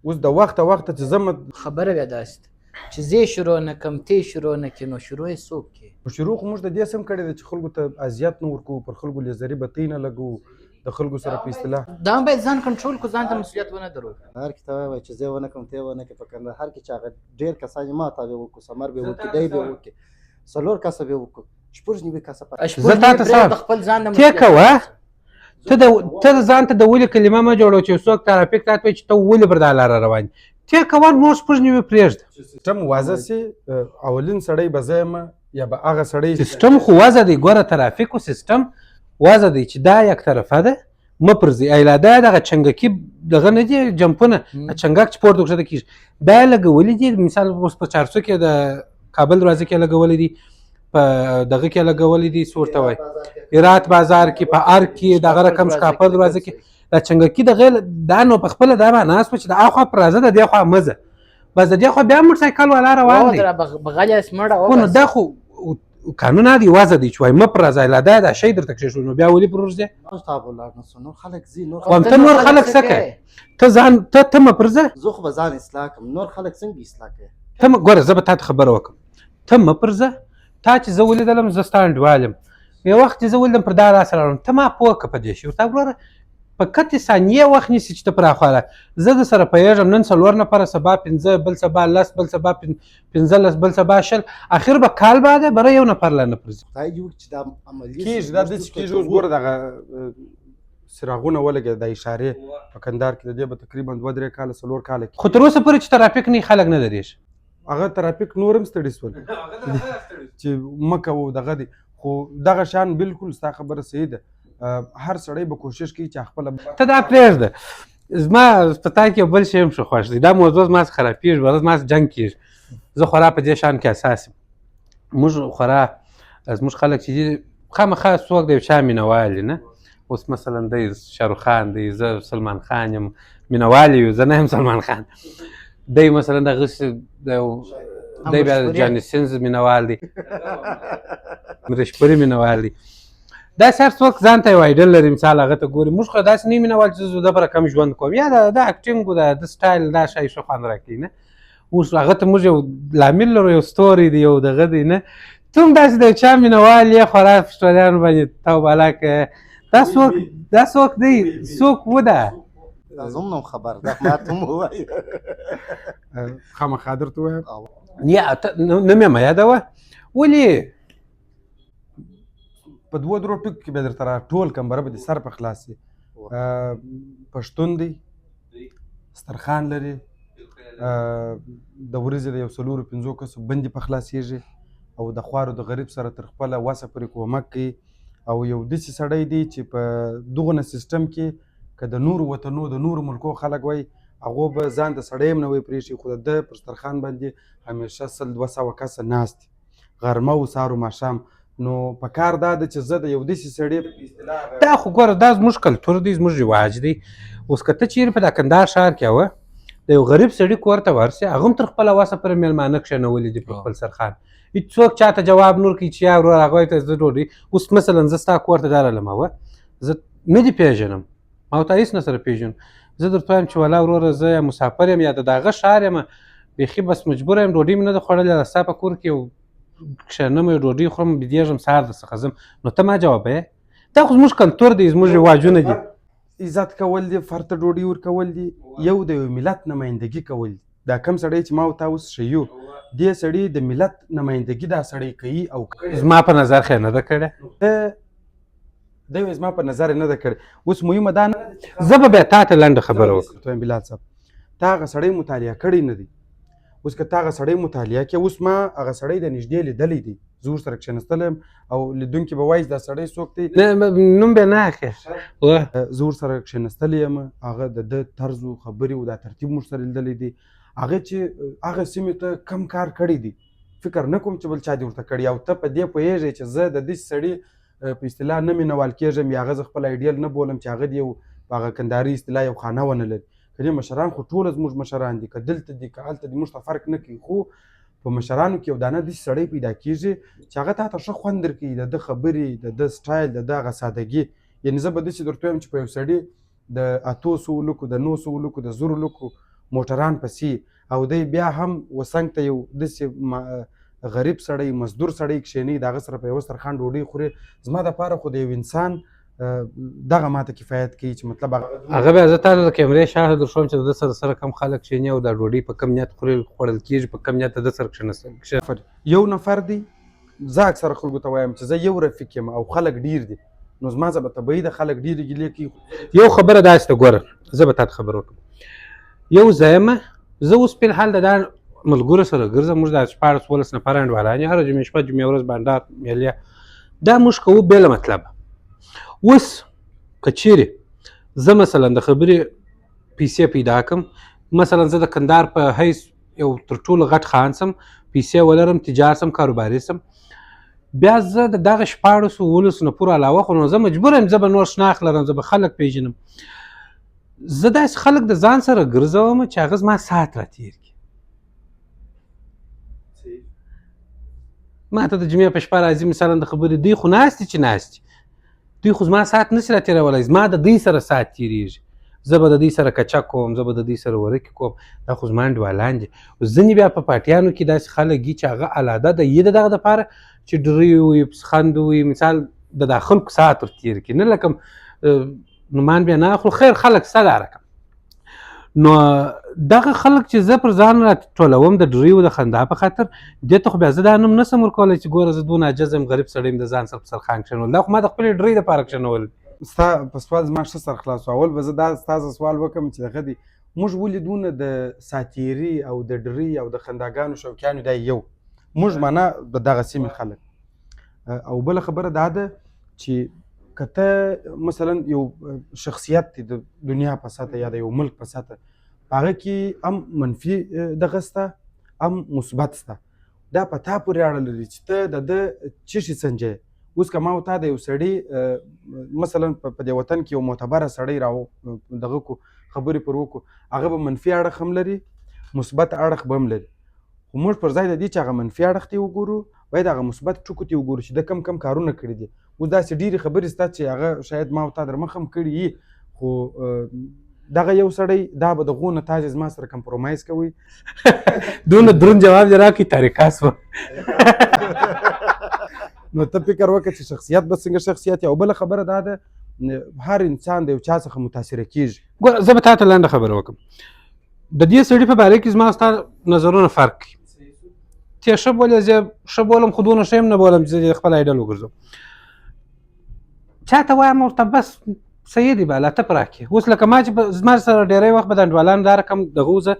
اوس د وخته چې زه خبره بیا داسې ده چې زه شروع نه کړم تی شروع نه کړې نو شروع یې څوک کوي په شروع خو موږ د دې سم کړی دی چې خلکو ته اذیت نه ورکوو پر خلکو لیزري بتۍ نه لګوو د خلکو سره په اصطلاح دا هم باید ځان کنټرول کړو ځان ته مسؤلیت ونه درو هر کې ته وایي چې زه ونه کړم ته ونه کړې په کندهار کې چې هغه ډېر کسان ما تابع وکړو سمر به وکړي دی به وکړي څلور کسه به وکړو شپږ نوي کسه زه تا ته څه خپل ځان نه ته کوه ته ځان ته د ولې کلمه مه جوړوه چې څوک ترافیک ته وایي چې ته ولې پر دا لاره روان ته کوه نور شپږ نوي پرېږده سیسټم واضح سي اولین سړی به زه یم یا به هغه سړی سیستم خو واضح دی ګوره ترافیکو سیستم واضح دی چې دا یک طرفه ده مه پرځي ایلاده دغه چنګکي دغه نه دي جمپونه چنګک چې پورته کښته کېږي دا یې لګولي دي مثال اوس په چارسو کې د کابل دروازې کې لګولي دي په دغه کې لګولي دي څه ورته وایي هرات بازار کې په ارګ کې دغه رقم شکاپر دروازې کې دا چنګکي دغه دا نو په خپله دا معنی شوه چې د اخوا پر راځه د دې خوا مزه بس د دې خوا بیا موټرسایکل والا روان دی بغل سمړه خو نو دا خو قانون دی واضح دی چې وایي مه پر راځه ایلاده دا شی درته کښېږدو نو بیا ولې پر ورځې نور تابو لاړ نو څو نور خلک ځي نور خو ته نور خلک څه کوي ته ځان ته مه پرځه زه خو به ځان اصلاح کړم نور خلک څنګه اصلاح کوي ته ګوره زه به تا ته خبره وکړم ته مه پرځه تا چې زه ولیدلم زه ستا انډیوال یم یو وخت چې زه ولیدم پر دا راسره راغلم ته ما پوه کړه په دې شي ورته وروره په کتې ثانیې وخت نیسي چې ته پر اخوا زه در سره پوهېږم نن 4 نفره سبا 15 بل سبا 10 بل سبا 15 بل سبا 10 اخر به کال بعد بره یو نفر لا نه پرځي خدای جوړ چې دا عملي کېږي دا داسې کېږي اوس ګوره دغه څراغونه ولګېده د اشارې په کندهار کې د دې به تقریبا 2-3 کاله 4 کاله کې خو تر اوسه پورې چې ترافیک نه خلک نه درېږي هغه ترافیک نور هم ستړي شول چې مه کوو دغه دی خو دغه شان بالکل ستا خبره صحیح ده هر سړی به کوشش کوي چې خپله ته دا پرېږده زما په تا کې بل شی هم ښه خوښ دی دا موضوع زما څه خرابېږي ورځ ما څه جنګ کېږي زه خورا په دې شان کې اساس یم موږ خورا زموږ خلک چې دي خامخا څوک د یو چا مینهوال دي نه اوس مثلا دی شاروخ خان دی زه سلمان خان یم مینهوال یو زه نه یم سلمان خان دی مثلا دغسې دی بیا جاني سینز مینهوال دی رشپري مینهوال دی داسې هر څوک ځان ته یو آیډل لري مثال هغه ته ګوري موږ خو داسې نه یو مینهوال چې زه دپاره کم ژوند کوم یا د اکټینګ د سټایل دا شی ښه خوند راکوي نه اوس هغه ته موږ یو لامل لرو یو ستوری دی یو دغه دی نه ته هم داسې د چا مینهوال یې خورا فشټولیانو باندې تو بالا که دا څوک دی څوک و ده دا زه هم خبر دا ما ته هم ووایي خامخا درته وایم یا نه مې مه یادوه ولې په 2-3 ټکو کې به درته راټول کړم بره به دې سر په خلاص شي پښتون دی سترخان لري د ورځې د 4-5 کسو بندي په خلاصېږي او د خوارو د غریب سره تر خپله وسه پورې کومک کوي او یو داسې سړی دی چې په دغونه سیستم کې که د نورو وطنو د نورو ملکو خلک وایي هغو به ځان د سړی هم نه وایي پرېښي خو د ده پر سترخان باندې همیشه 100-200 کسه ناست غرمه و سهار و ماښام نو په کار دا ده چې زه د یو داسې سړي دا خو ګوره دا زموږ کلتور دی زموږ رواج دی اوس که ته چیرې په دا کندهار ښار کې وه د یو غریب سړي کور ته ورسې هغه هم تر خپله وسه پورې میلمانه کښېنولي دي په خپل سرخان هېڅوک چاته جواب نور کوي چې یا ورور هغوی ته زه ډوډۍ اوس مثلا زه ستا کور ته دا رالمه زه نه دې پېژنم ما ورته هېڅ نه سره پېژنم زه درته وایم چې ولا وروره زه یا مسافر یم یا د هغه ښار یم بیخي بس مجبوره یم ډوډۍ مې نه ده خوړلې ستا په کور کې یو کښېنم یو ډوډۍ خورم بېدېږم سهار درڅخه ځم نو ته ما جوابوې دا خو زموږ کلتور دی زموږ رواجونه دي عزت کول دي فرد ته ډوډۍ ورکول دي یو د یو ملت نمایندګي کول دا کم سړی چې ما او تا اوس ښیو دې سړي د ملت نمایندګي دا سړی کوي او زما په نظر خو یې نه ده کړې دی وایي زما په نظر یې نه ده کړې اوس مهمه دا نه زه به بیا تا ته لنډه خبره وکړم بلال صاحب تا هغه سړی مطالعه کړی نه دی اوس که تا هغه سړی مطالعه کې اوس ما هغه سړی د نږدې لیدلی دی زه ورسره کښېنستلی یم او لیدونکي به وایي دا سړی څوک دی نوم به نه اخلې زه ورسره کښېنستلی یم هغه د ده طرز و خبرې و دا ترتیب موږ سره لیدلی دی هغه چې هغه سیمې ته کم کار کړی دی فکر نه کوم چې بل چا دې ورته کړي او ته په دې پوهېږې چې زه د داسې سړي په اصطلاح نه مینوال کېږم یا هغه زه خپل ایډیل نه بولم چې هغه د یو په هغه کندهاري اصطلاح یو خانه ونه لري که دې مشران خو ټوله زموږ مشران دي که دلته دي که هلته دي موږ ته فرق نه کوي خو په مشرانو کې یو دانه داسې سړی پیدا کېږي چې هغه تا ته ښه خوند درکوي د ده خبرې د ده سټایل د ده هغه سادګي یعنې زه به داسې درته وایم چې په یو سړي د 800 لکو د 900 لکو د 1000 لکو موټران پسې او دی بیا هم وسنګ ته یو داسې غریب سړی مزدور سړی کښېني د هغه سره په یوه سترخوان ډوډۍ خوري زما دپاره خو د یو انسان دغه ماته کفایت کوي چې مطلب هغه بیا زه تا ته د کیمرې شاته در ښوم چې د ده سره کم خلک کښېني او دا ډوډۍ په کم نیت خوړل کېږي په کم نیت د ده سره کښېنستل یو نفر دی زه اکثره خلکو ته وایم چې زه یو رفیق یم او خلک ډیر دي نو زما زه به طبیعي د خلک ډېرې ګیلې کوي یو خبره داسې ده ګوره زه به تا ته خبره وکړم یو ځای یم زه اوس فلحال د دا ملګرو سره ګرځم موږ دا 14 نفره انډوالان یو هره جمعې شپه جمعې ورځ بانډار میلې دا موږ کوو بېله مطلبه اوس که چیرې زه مثلا د خبرې پیسې پیدا کړم مثلا زه د کندهار په حیث یو تر ټولو غټ خان سم پیسې ولرم تجار سم کاروباري سم بیا زه د دغه 14 نه پوره علاوه خو نو زه مجبور یم زه به نور شناخت لرم زه به خلک پیژنم زه داسې خلک د ځان سره ګرځوم چې هغه زما ساعت راتېر کړي ما ته د جمعې په شپه راځي مثلا د خبرې دوی خو ناست چې ناست دوی خو زما ساعت نشي راتېرولی زما د دوی سره ساعت تېرېږي زه به د دوی سره کچک کوم زه به د دوی سره ورکې کوم دا خو زما انډیوالان دي ځینې بیا په پاټیانو کې داسې خلک دي چې هغه الاده د یې د دغه دپاره چې ډرې وي پسخند وي مثال د دا خلکو ساعت ورتېر کړي نه لکه نومان بیا نه اخلو خیر خلک ستا دا رقم نو دغه خلک چې زه پر ځان راټولوم د ډرې و د خندا په خاطر دې ته خو بیا زه دا نوم نسم ورکولی چې ګوره زه دونه عاجز یم غریب سړی یم د ځان سره په سرخان کښېنول دا خو ما د خپلې ډرې دپاره کښېنول ستا په سوال زما ښه سر خلاص اول به زه دا ستاسو سوال وکړم چې دغه دی موږ ولې دونه د ساتیري او د ډرې او د خنداګانو شوقیانو دا یو موږ معنا د دغه سیمې خلک او بله خبره دا ده چې که ته مثلا یو شخصیت دی د دنیا په سطح یا د یو ملک په سطح په هغه کې هم منفي دغه شته هم مثبت شته دا په تا پورې اړه لري چې ته د ده څه شي سنجې اوس که ما و تا د یو سړي مثلا په دې وطن کې یو معتبره سړی را دغه کو خبرې پر وکړو هغه به منفي اړخ هم لري مثبت اړخ به هم لري خو موږ پر ځای د دې چې هغه منفي اړخ ته وګورو باید هغه مثبت ټکو ته وګورو چې د کم کم کارونه کړي دي اوس داسې ډېرې خبرې شته چې هغه شاید ما و تا در مخ هم کړي وي خو دغه یو سړی دا به د غو نه تاسې زما سره کمپرومایز کوئ دونه دروند جواب دې راکړي طریقه شوه نو ته فکر وکړه چې شخصیت به څنګه شخصیت او بله خبره دا ده هر انسان د یو چا څخه متاثره کېږي ګوره زه به تا ته لنډه خبره وکړم د دې سړي په باره کې زما ستا نظرونه فرق کوي ته ښه بولې زه ښه بولم خو دونه ښه هم نه بولم چې زه خپل ایډل وګرځم چا ته وایم ورته بس سیدي به الله ته په راکړي اوس لکه ما چې زما سره ډېری وخت به د انډوالانو دا رقم دغه زه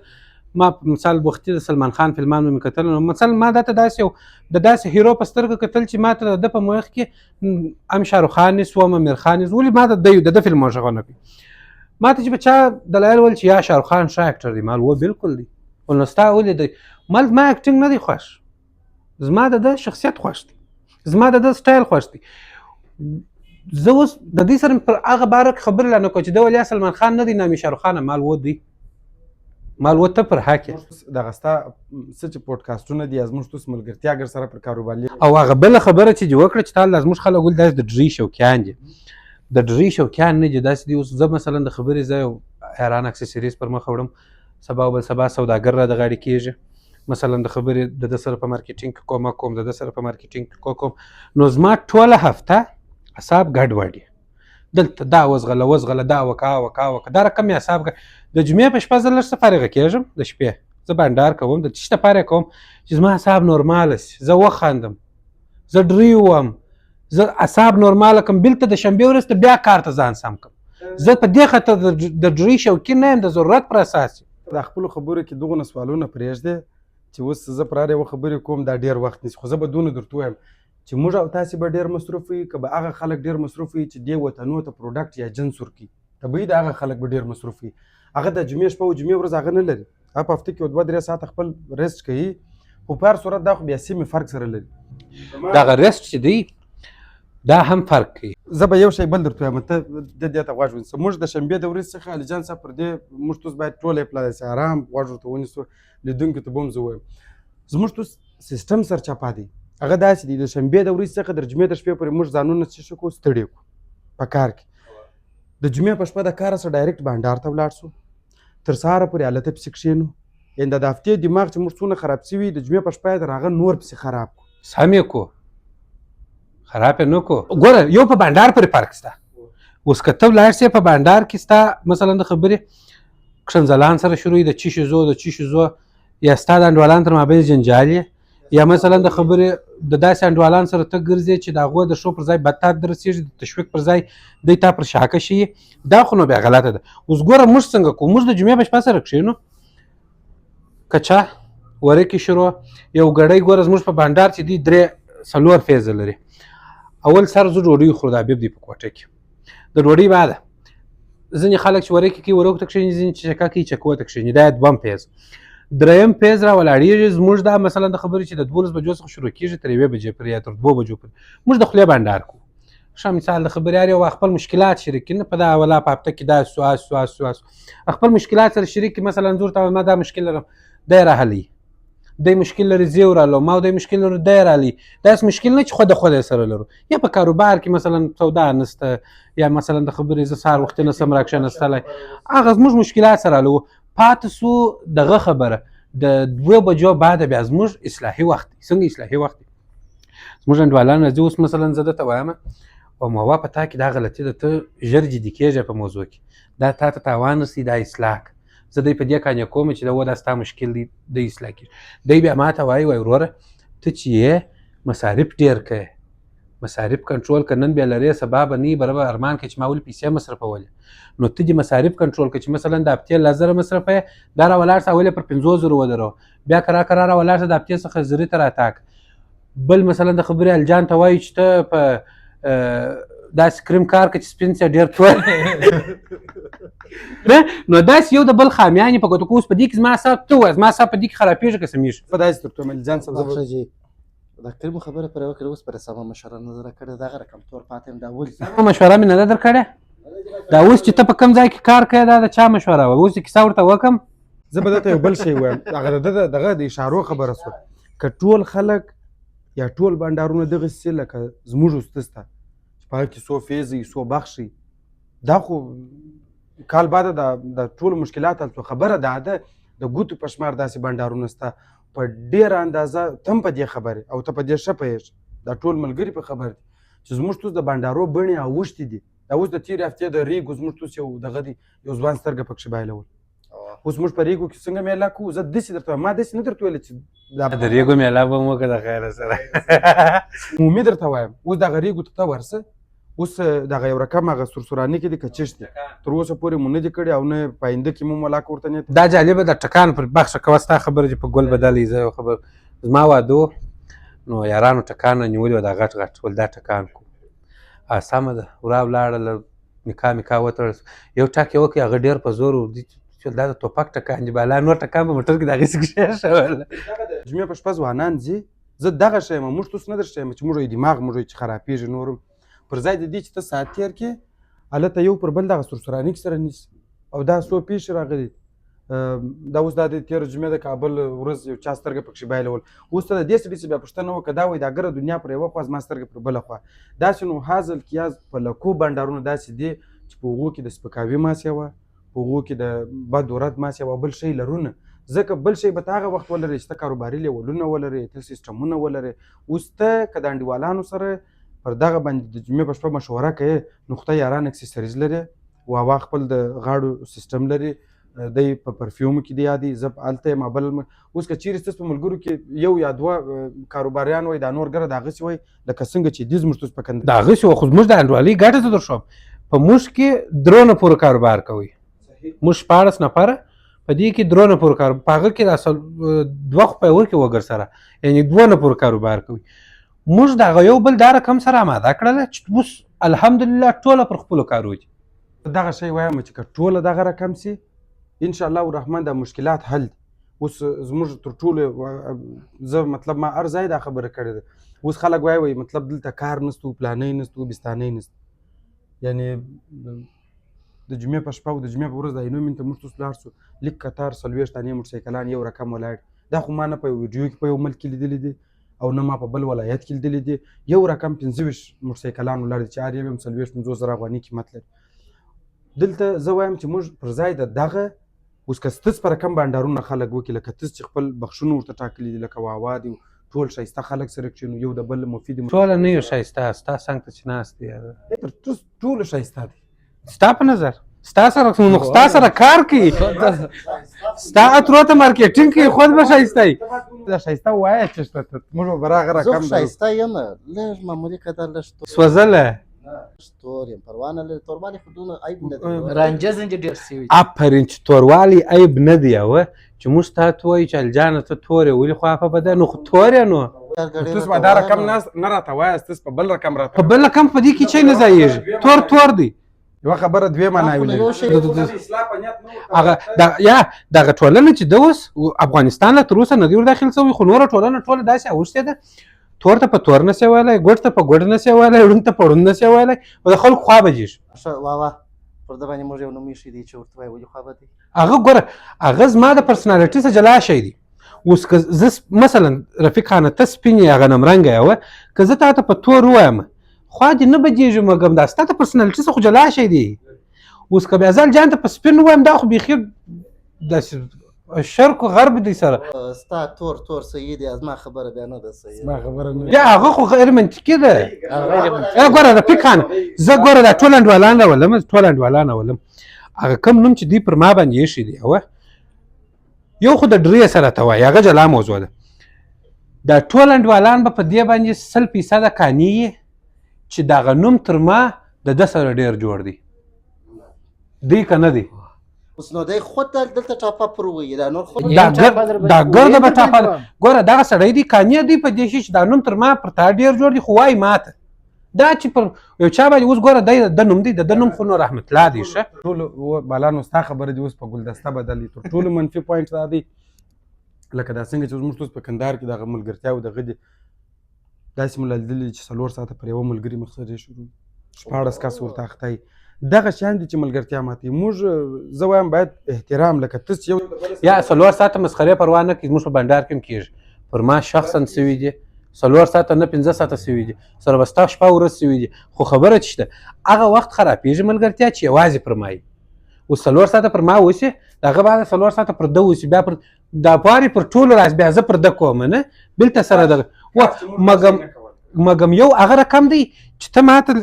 ما مثال وختي د سلمان خان فلمان مې کتل نو مثلا ما دا ته داسې یو د داسې هیرو په سترګه کتل چې ما ته د ده په مخ کې ام شاهرخ خان نیست و ام امیر خان نیست ولې ما د ده فلمونه ښه نه کوي ما ته چې به چا دلایل ول چې یا شاهرخ خان ښه اکټر دی مال و بالکل دی نو ستا ولې دی مال ما اکټینګ نه دی خوښ زما د ده شخصیت خوښ دی زما د ده سټایل خوښ دی زه اوس د دې سره پر هغه باره کې خبرې لا نه کوم چې ده ولیا سلمان خان نه دی نه امیر شاهرخ خان مال و دی مال و ته پر حقې دغه ستا څه چې پوډکاسټونه دي زموږ توس ملګرتیا ګر سره پر کاروبار او هغه بله خبره چې دې وکړه چې تا زموږ خلک ول داسې د ډرې شوقیان دي د ډرې شوقیان نه دي داسې دي اوس زه مثلا د خبرې زه یو ایران اکسسریز پر مخ وړم سبا او بل سبا سوداګر را د غاړې کېږي مثلا د خبرې د ده سره په مارکیټینګ کې کومک کوم د ده سره په مارکیټینګ کې کوم نو زما ټوله هفته حساب ګډوډ دی دلته دا وزغله دا وکه دا رقم یې حساب د جمعې په شپه زه لږ څه فارغه کېږم د شپې زه بانډار کوم د څه دپاره کوم چې زما حساب نورماله شي زه وخاندم زه ډرې وم زه حساب نورماله کړم بېلته د شنبې ورځ ته بیا کار ته ځان سم کړم زه په دې خاطر د ډرې شوقین نه یم د ضرورت پر اساس د خپلو خبرو کې دغونه سوالونه پرېږدې چې اوس زه پر هر یوه خبرې کوم دا ډېر وخت نیسي، خو زه به دونه درته ووایم چې موږ او تاسې به ډېر مصروف وي، که به هغه خلک ډېر مصروف وي چې دې وطنو ته پروډکټ یا جنس ورکړي، طبیعي د هغه خلک به ډېر مصروف وي. هغه د جمعې شپه او جمعې ورځ هغه نه لري، هغه په هفته کې 2-3 ساعته خپل ریسټ کوي، خو په هر صورت دا خو بیا سیمې فرق سره لري. دغه ریسټ چې دی دا هم فرق کوي. زه به یو شی بل درته وایم، ته دې ته غوږ ونیسه. موږ د شنبې د ورځې څخه علي جان صاحب پر دې موږ توس باید ټول اپلای داسې ارام غوږ ورته ونیسو، لیدونکو ته به هم زه ووایم زموږ توس سیستم سرچپه دی، هغه داسې دی د شنبې د ورځې څخه تر جمعې د شپې پورې موږ ځانونه څه کړو ستړي کړو په کار کې. د جمعې په شپه د کاره څخه ډایرکټ بانډار ته ولاړ شو، تر سهاره پورې هلته پسې کښېنو، یعنې د هفتې دماغ چې موږ څونه خراب شوي د جمعې په شپه یې تر هغه نور پسې خراب کړو. سم یې کو خراب یې نه کو. ګوره یو په بانډار پورې فرق شته. اوس که ته ولاړ سې په بانډار کې ستا مثلا د خبرې کښنځلان سره شروع د چیشو زو یا ستا د انډوالان تر مابین جنجال یا مثلا د خبرې د داسې انډوالان سره ته ګرځې چې د هغو د ښو پر ځای بدتر درسېږي، د تشویق پر ځای دی تا پر شاکه شي، دا خو نو بیا غلطه ده. اوس ګوره موږ څنګه کوو، موږ د جمعې په شپه سره کښېنو کچا ورکې شروع یو ګړی. ګوره زموږ په بانډار چې دی 3-4 فیزه لري. اول سر زه ډوډۍ خورو، دا بیب دی په کوټه کې. د ډوډۍ بعده ځینې خلک چې ورکې کوي ورکو ته کښېني، ځینې چې چکه کوي چکو ته کښېني، دا 2 فیز. 3 فیز را ولاړېږي زموږ دا مثلا د خبرې چې د 12 بجو څخه شروع کېږي تر 1 بجې پورې یا تر 2 بجو پورې موږ د خولې بانډار کوو. ښه مثال د خبرې هر یو خپل مشکلات شریک کړي، نه په دا اوله په هفته کې دا سو خپل مشکلات سره شریک کړي. مثلا زه ورته ما دا مشکل لرم دی راحلوي، دی مشکل لري زه ورالو، ما دی مشکل لري دی رالي. داسې مشکل نه چې خود خود سره لرو، یا په کاروبار کې مثلا سودا نسته، یا مثلا د خبرې زه سهار وختي نسم راکښېنستلی، هغه زموږ مشکلات سره حلوو. پاتې سو دغه خبره د 2 بجو بعد بیا زموږ اصلاحي وخت دی. څنګه اصلاحي وخت دی؟ زموږ انډوالان راځي، اوس مثلا زه درته وایم او موضوع په تا کې دا غلطي ده، ته ژر جدي کېږه په موضوع کې، دا تا ته تاوان رسي، دا اصلاح کړه. زه دی په دې قانع کوم چې دا ستا مشکل دی د اصلاح کېږي. دی بیا ما ته وایي وروره ته چې یې مصارف ډېر کوې، مصارف کنټرول که نن بیا لرې سبا به نه برابر ارمان کوي چې ما ولې پیسې مصرفولې، نو ته دې مصارف کنټرول کړه چې مثلا د هفتې 10,000 مصرفوې، دا را ولاړ شه اول یې پر 50,000 ودرو، بیا که را ولاړ شه د هفتې څخه 0 ته راتاک. بل مثلا د خبرې الجان ته وایي چې ته په داسې کریم کار که چې سپین څه ډېر نو داسې یو د بل خامیان په ګوتو کې. اوس په دې کې زما حساب ته ووایه، زما حساب په دې کې خرابېږي که سمېږي. په داسې درته وایم علي جان صاحب بخښه جي د کریم خبره پرې وکړې، اوس پرې سمه مشوره نه ده راکړې، دغه رقم تور پاتې یم. دا ولې سمه مشوره مې نه ده درکړې؟ دا اوس چې ته په کوم ځای کې کار کوې دا د چا مشوره وه؟ اوس کیسه ورته وکړم. زه به درته یو بل شی وایم، هغه دغه د اشارو خبره شوه، که ټول خلک یا ټول بانډارونه دغسې لکه زموږ استسته چې په هغه کې څو فیزي څو بخشي، دا خو کال بعد د ټولو مشکلات حل شو. خبره دا ده د ګوتو په شمار داسې بانډارونه شته په ډېره اندازه، ته هم په دې خبرې او ته په دې ښه پوهېږې، دا ټول ملګري په خبر دي چې زموږ توس د بانډارو بڼې اوښتې دي. دا اوس د تېرې هفتې د ریګو زموږ توس یو دغه دی، یو ځوان سترګه پکښې بایلول. اوس موږ په ریګو کې څنګه میله کوو؟ زه داسې درته وایم، ما داسې نه درته ویلې چې د ریګو میله به مو وکړه د خیره سره. عمومي درته وایم، اوس دغه ریګو ته ورسه، اوس دغه یو رقم هغه سرسراني کې دي که چشت دي، تر اوسه پورې مو نه دي کړي او نه په آینده کې مو ملاک ورته نیت. دا جالبه د ټکان پر بخښه کوه ستا خبره چې په ګل بدلې. زه یو خبر زما واده و نو یارانو ټکان نیولي وه، دا غټ ول دا ټکان کو سمه ده ورا ولاړه نکاح وتړل، یو ټک یې وکړي هغه ډېر په زور دا د ټوپک ټکان دي، بالا نور ټکان په موټر کې د هغسې کښېښول. جمعې په شپه ځوانان ځي، زه دغه شی یم، موږ توس نه در ښیم چې موږ یې دماغ موږ یې چې خرابېږي نور پر ځای د دې چې ته ساعت تېر کړې هلته یو پر بل دغه سرسراني سره نیسي. او دا څو پیښې راغلي، دا اوس دا د تېره جمعې د کابل ورځ یو چا سترګه پکښې بایلول. اوس ته د دې سړي چې بیا پوښتنه وکړه دا وایي دا ګره دنیا پر یوه خوا زما سترګه پر بله خوا. داسې نو حاصل کیاز په لکو بانډارونه داسې دي چې په هغو کې د سپکاوي ماسیه وه، په هغو کې د بد و رد ماسیه وه، بل شی لرو نه. ځکه بل شی به ته هغه وخت ولرې چې ته کاروباري لیولونه ولرې، ته سیسټمونه ولرې. اوس ته که د انډیوالانو سره پر دغه باندې د جمعې په شپه مشوره کوې، نو خدای یاران اکسسریز لري، واوا خپل د غاړو سیسټم لري، دی په پرفیومو کې دی یادي، زه هلته یم بل. اوس که چیرې ستاسو په ملګرو کې یو یا دوه کاروباریان وایي دا نور ګره د هغسې وایي لکه څنګه چې دي زموږ توس په کندهار د هغسې وه، خو زموږ د انډوالۍ ګټه ته در شوم. په موږ کې 3 نه پورې کاروبار کوئ، موږ 14 نفره په دې کې درونه پورې کار په هغه کې دوه خو په ورکې وګر سره یعنی دوه نه پورې کاروبار کوي موږ د هغه یو بل دا رقم سره آماده کړله چې اوس الحمدلله ټوله پر خپلو کارو دي دغه شی وایم چې که ټوله دغه رقم سي ان شاء الله الرحمن د مشکلات حل اوس زموږ تر ټولو زه مطلب ما هر ځای دا خبره کړې ده اوس خلک وایي مطلب دلته کار نشته پلانۍ نشته بستانۍ نشته یعنی د جمعې په شپه او د جمعې په ورځ د عینو منته موږ اوس لاړ سو لیک قطار 40 دانې موټرسایکلان یو رقم ولاړ دا خو ما نه په ویډیو کې په یو ملک کې لیدلی دي او نه ما په بل ولایت کې لیدلی دي یو رقم 15 موټرسایکلان ولاړ دي چې هر یو 40-50 افغاني قیمت لري دلته زه وایم چې موږ پر ځای د دغه اوس که ستاسو په رقم بانډارونه خلک وکړي لکه تاسو چې خپل بخښونه ورته ټاکلي دي لکه واوا دي ټول ښایسته خلک سره کښېنو یو د بل مفید ټوله نه یو ښایسته ستا څنګ ته چې ناست دی ټوله ښایسته دي ستا په نظر ستا سره کار کوي ستا اترو ته مارکیټینګ کوي خود به ښایسته وي دا ښایسته ووایه چې شته موږ به راغه رقم زه ښایسته یم لږ معمولي قدر لږ سوځله تور یم پروا نه لري توروالی خو دونه عیب نه دی رانجه زنجه ډېر سوي آفرین چې توروالی عیب نه دی اوه چې موږ تا ته وایو چې الجانه ته تور یې ولې خو په بدن نو خو تور یې نو تاسو به دا رقم نه راته وایاست تاسو په بل رقم راته په بل رقم په دې کې چی نه ځایېږي تور دی یوه خبره دوې معناوې لري هغه دغه ټولنه چې ده اوس افغانستان له تر اوسه نه دی ورداخل شوی خو نوره ټولنه ټوله داسې اوښتې ده تور ته په تور نسي ویلی ګوډ ته په ګوډ نسي ویلی ړوند ته په ړوند نسي ویلی او د خلکو خوا بجېږي واوا پر ده باندې موږ یو نوم ایښی دی چې ورته وایي ولې خوا به دی هغه ګوره هغه زما د پرسنالټي څخه جلا شی دی اوس که زه مثلا رفیق خانه ته سپین یې هغه نمرنګه یې وه که زه تا ته په تور ووایم خوا دې نه بجېږي مګم دا ستا د پرسنالټي څخه خو جلا شی دی اوس که بیا زه جان ته په سپین ووایم دا خو بیخي داسې شرق و غرب دی سره ستا تور صحیح دی از ما خبره بیا نه ده صحیح ما خبره نه یا هغه خو غیر منطقي ده ګوره رفیق خان زه ګوره دا ټول انډوالان راولم هغه کم نوم چې دوی پر ما باندې ایښي دي اوه یو خو د ډرې سره ته وایي هغه جلا موضوع ده دا ټول انډوالان به په دې باندې 100% قانع یي چې دغه نوم تر ما د ده سره ډېر جوړ دی دی که نه دی اوس نو دی خود دلته ټاپه پر وایي دا نور خود دا ګرده به ټاپه ګوره دغه سړی دی قانع دی په دې شي چې دا نوم تر ما پر تا ډېر جوړ دی خو وایي ماته دا چې پر یو چا باندې اوس ګوره دی د نوم دی د نوم خو نو رحمت الله دی ښه ټولو بالانو ستا خبره دي اوس په ګلدسته بدل دي تر ټولو منفي پوینټ دا دی لکه دا څنګه چې زموږ اوس په کندهار کې دغه ملګرتیا او دغه دي داسې مو لیدلي چې 4 ساعته پر یوه ملګري مخسرې شروع 14 کس ورته اخته دغه شیان دي چې ملګرتیا ماتوي موږ زه وایم باید احترام لکه تاسو یو یا 4 ساعته مسخرې پروا نه کوي زموږ په بنډار کې هم کېږي پر ما شخصا سوي دي 4 ساعته نه 15 ساعته سوي دي سره به ستا شپه ورځ سوي دي خو خبره چې شته هغه وخت خرابېږي ملګرتیا چې یوازې پر ما وي اوس 4 ساعته پر ما اوسي د هغه بعد 4 ساعته پر ده اوسي بیا پر دا پارې پر ټولو راځي بیا زه پر ده کوم نه بېلته سره دغه مګم یو هغه رقم دی چې ته ماته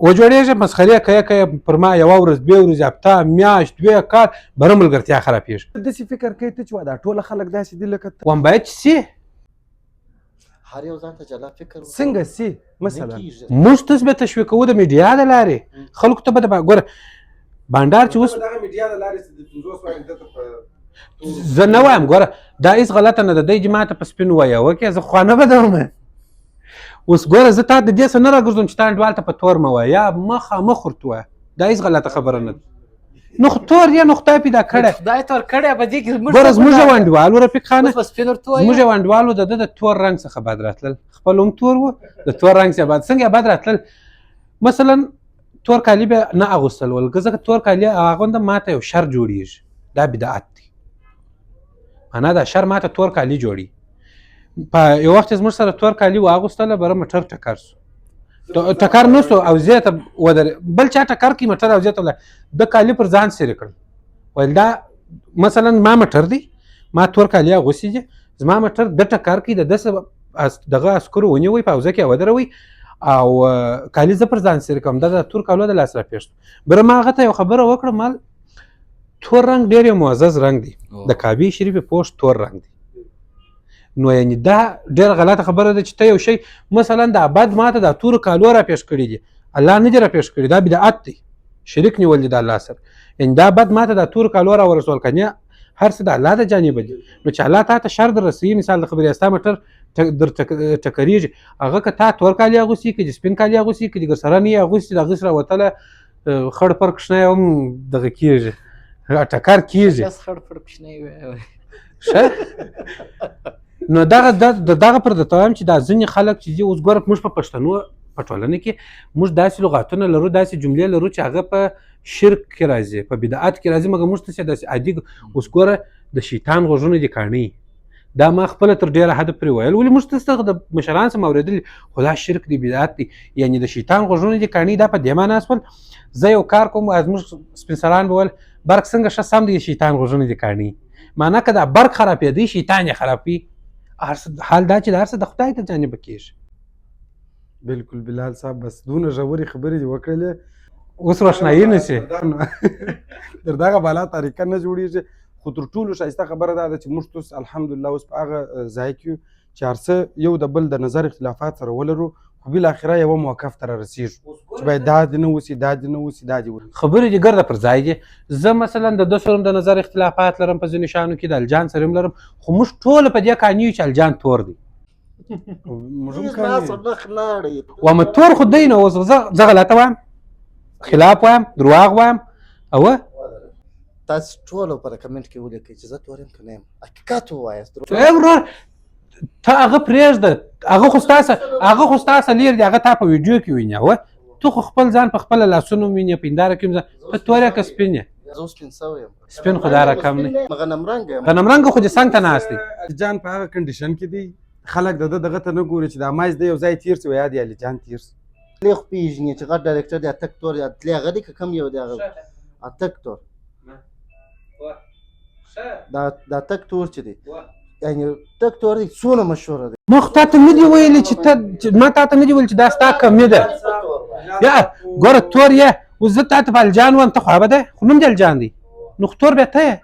وجوړېږه مسخرې کوې پر ما یوه ورځ 2 ورځې هفته میاشت 2 کال بره ملګرتیا خرابېږي داسې فکر کوي ته چې دا ټوله خلک داسې دي لکه وم باید چې سي هر یو ځان ته جلا فکر څنګه سي مثلا موږ تاسو به تشویقوو د میډیا د لارې خلکو ته به د ګوره بانډار چې اوس دغه میډیا د لارې زه نه وایم ګوره دا هېڅ غلطه نه ده دی چې ماته په سپین ووایه وکې زه خوا نه بدوم اوس ګوره زه تا د دې څه نه راګرځوم چې تا انډوال ته په تور مه وایه یا مخامخ ورته وایه دا هېڅ غلطه خبره نه ده نو خو تور یا نو خدای پیدا کړی خدای تور کړی په دې کې ګوره زموږ یو انډوال و رفیق خانه اوس به سپین ورته وایي زموږ یو انډوال و د ده د تور رنګ څخه بد راتلل خپل هم تور و د تور رنګ څخه بد څنګه بد راتلل مثلا تور کالي به نه اغوستل ول که ځکه تور کالي اغوندم ماته یو شر جوړېږي دا بدعت دی معنا دا شر ماته تور کالي جوړي په یو وخت زموږ سره تور کالي واغوستله بره موټر ټکر سو ټکر نه سو او زه ته ودرې بل چا ټکر کوي موټر او زه ته د کالي پر ځان سیرې کړل ویل دا مثلا ما موټر دی ما تور کالي اغوستي دي زما موټر د ټکر کوي د داسې دغه عسکرو ونیوئ په حوزه کې ودروئ او کالي زه پر ځان سیرې کوم دا د تور کالو د لاس راپېښت بره ما هغه ته یو خبره وکړه مال تور رنګ ډېر یو معزز رنګ دی د کعبې شریفې پوشت تور رنګ دی نو یعنی دا ډېره غلطه خبره ده چې ته یو شی مثلا دا بد ماته دا تورو کالو راپېښ کړي دي الله نه دي راپېښ کړي دا بدعت دی شریک نیول دي د الله سره یعنی دا بد ماته دا تورو کالو راورسول کنه هر څه د الله د جانبه دي. نو چې الله تا ته شر در رسوي، مثال د خبرې ستا موټر در ټکریږي، هغه که تا تور کالي اغوستي که د سپین کالي اغوستي که د ګرسره نه یې اغوستي، د هغې سره وتله خړ پر کوشنی هم دغه کېږي، ټکر کېږي. بس خړ پړ کوشنی وایي. ښه نو دغه پر درته وایم چې دا ځینې خلک چې دي، اوس ګوره موږ په پښتنو په ټولنه کې موږ داسې لغاتونه لرو، داسې جملې لرو چې هغه په شرک کې راځي، په بدعت کې راځي، مګر موږ ته چې داسې عادي. اوس ګوره د شیطان غوږونه دي کاڼي، دا ما خپله تر ډېره حده پورې ویل، ولې موږ ته د مشران څخه مې اورېدلي، خو دا شرک دی، بدعت دی، یعنې د شیطان غوږونه دي کاڼي. دا په دې معنا شول زه یو کار کوم، زموږ سپین سران به ویل برق څنګه ښه سم دی، شیطان غوږونه دي کاڼي، معنا که دا برق خرابېدی شیطان یې خرابوي. حال دا چې د هر څه د خدای د جانبه کېږي. بالکل بلال صاحب، بس دونه ژورې خبرې دې وکړلې، اوس روښنایي نه شي تر دغه بالا طریقه نه جوړېږي. خو تر ټولو ښایسته خبره دا ده چې موږ اوس الحمدلله اوس په هغه ځای کې یو چې هر څه یو د بل د نظر اختلافات سره ولرو، خو بالاخره یوه موقف ته رارسېږو چې باید دا دې نه وسي، دا دې نه وسي، دا دې وسي. خبرې دې ګرده پر ځای دي. زه مثلا د ده سره هم د نظر اختلافات لرم په ځینو شیانو کې، د الجان سره هم لرم، خو موږ ټوله په دې قانع یو چې الجان تور دی. موږ هم تاسو نخ لاړئ وایم تور خو دی نه، اوس زه غلطه وایم، خلاف وایم، درواغ وایم. او تاسو ټولو پر کمنټ کې ولیکئ چې زه تور یم که نه یم، حقیقت ووایاست. ورور ته هغه پرېږده، هغه خو ستاسو لیر دی، هغه تا په ویډیو کې ویني. او تو خو خپل ځان په خپله لاسونو ویني، په هنداره کې ته تور یې که سپین یې؟ زه اوس سپین سوی یم. سپین خو دا رقم نه، غنم رنګ یم. غنم رنګ خو دې څنګ ته ناست دی. جان په هغه کنډیشن کې دی، خلک د ده دغه ته نه ګوري چې دا مایز دی یو ځای تېر سي ویا د علي جان تېر سي. تلې خو پېژنې چې غټ ډایرکټر دی، اتک تور دی، تلې هغه دی که کم یو دی، هغه اتک تور. دا اتک تور چې دی یعنې تک تور دی څونه مشهوره دی. ما خو تا ته نه دي ویلي چې ما تا ته نه دي ویلي چې دا ستا کمي ده. یا ګوره تور یې، اوس زه تا ته په الجان وایم، ته خوابه ده، خو نوم دې الجان دی، نو خو تور بیا ته یې.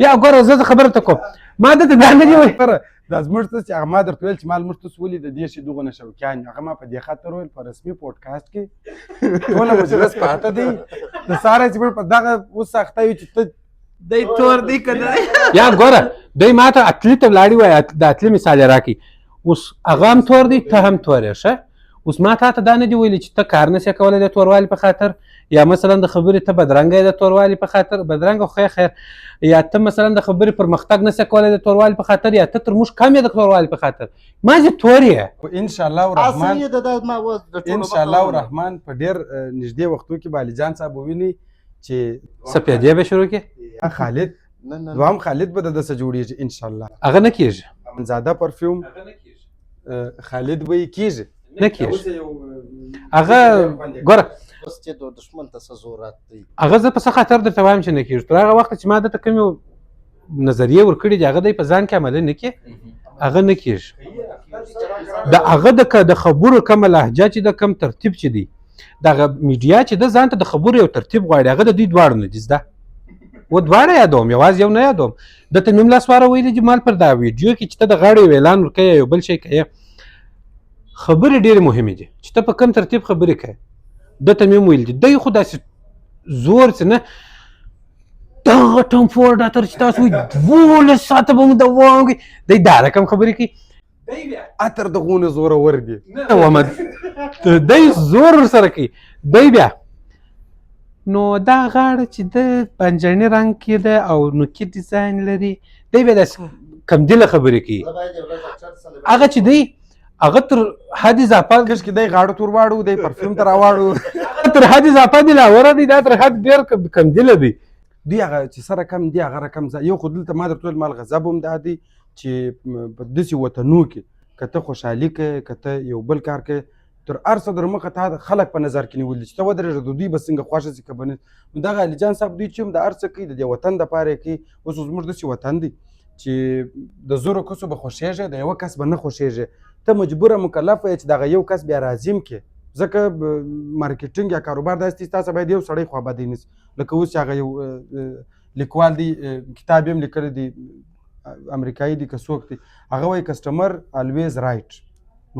یا ګوره زه خبره ته کوم، ما ده ته دا نه دي ویلي. دا زموږ ته چې هغه ما درته ویل چې ما لموږ ته ولې د دې شي دغونه شوقیان، هغه ما په دې خاطر ویل په رسمي پوډکاسټ کې ټوله مجلس پاته دی د ساره چې موږ په دغه اوس سخته یو چې ته دی تور دی که نه دی. یا ګوره دوی ما ته اتلي ته ولاړې وایي، د اتلي مثال یې راکړي، اوس هغه هم تور دی، ته هم تور یې. ښه اوس ما تا ته دا نه دي ویلي چې ته کار نه شې کولی د توروالي په خاطر، یا مثلا د خبرې ته بدرنګه یې د توروالي په خاطر، بدرنګه خو خیر، یا ته مثلا د خبرې پرمختګ نه شې کولی د توروالي په خاطر، یا ته تر موږ کم یې د توروالي په خاطر، ما چې تور یې. انشاءالله الرحمن انشاءالله الرحمن په ډېر نږدې وختو کې به علي جان صاحب وویني چې سپېدې به شروع کړي. خالد دوام خالد به د ده څه جوړېږي انشاءالله. هغه نه کېږي، امنزاده پرفیوم خالد به یې کېږي، نه کېږي. هغه ګوره اوس چې د دښمن ته څه ضرورت دی، هغه زه په څه خاطر درته وایم چې نه کېږي. تر هغه وخته چې ما درته کومې نظریې ورکړي دي، هغه دی په ځان کې عملي نه کړي، هغه نه کېږي. د هغه د خبرو کومه لهجه چې د کم ترتیب چې دی، دغه میډیا چې د ځان ته د خبرو یو ترتیب غواړي، هغه د دوی دواړو نه دي زده. و دواړه یادوم، یوازې یو نه یادوم. دته مې هم لاس واره ویلي دي مال پر دا ویډیو کې چې ته د غاړې یو اعلان ورکوې، یو بل شی کوې، خبرې ډېرې مهمې دي چې ته په کوم ترتیب خبرې کوې. دته مې هم ویل دي دی خو داسې زور چې نه دغه ټمفور ډاکټر چې تاسو وایي 12 ساعته به مو دوام کوي، دی دا رقم خبرې کوي. اتر د غونه زورور دی، دی زور ورسره کوي. دی بیا نو دا غاړه چې د پنجرني رنګ کې ده او نوکي ډیزاین لري، دی بیا داسې کمدله خبرې کوي. هغه چې دی هغه تر حد اضافه کش کې دی غاړه تور واړو، دی پرفیوم ته راواړو، تر حد اضافه دی لاوره دی، دا تر حد ډېر کمدله دی. دوی هغه چې سره کم دی هغه رقم یو خو دلته ما درته ویل مال غضب هم دا دی چې په داسې وطنو کې که ته خوشحالي کوې، که ته یو بل کار کوې، تر هر څه در مخه تا خلک په نظر کې نیولي چې ته ودرېږه د دوی به څنګه خوښه شي که به نه. نو دغه علي جان صاحب دوی چې هم د هر څه کوي د دې وطن دپاره یې کوي. اوس زموږ داسې وطن دی چې د زرو کسو به خوښېږې، د یوه کس به نه خوښېږې، ته مجبوره مکلف یې چې دغه یو کس بیا راضي هم کړې، ځکه مارکیټینګ یا کاروبار داسې دی ستاسو باید یو سړی خوابدی نه سي. لکه اوس چې هغه یو لیکوال دی، کتاب یې هم لیکلی دی، امریکایي دی که څوک دی، هغه وایي کسټمر الویز رایټ،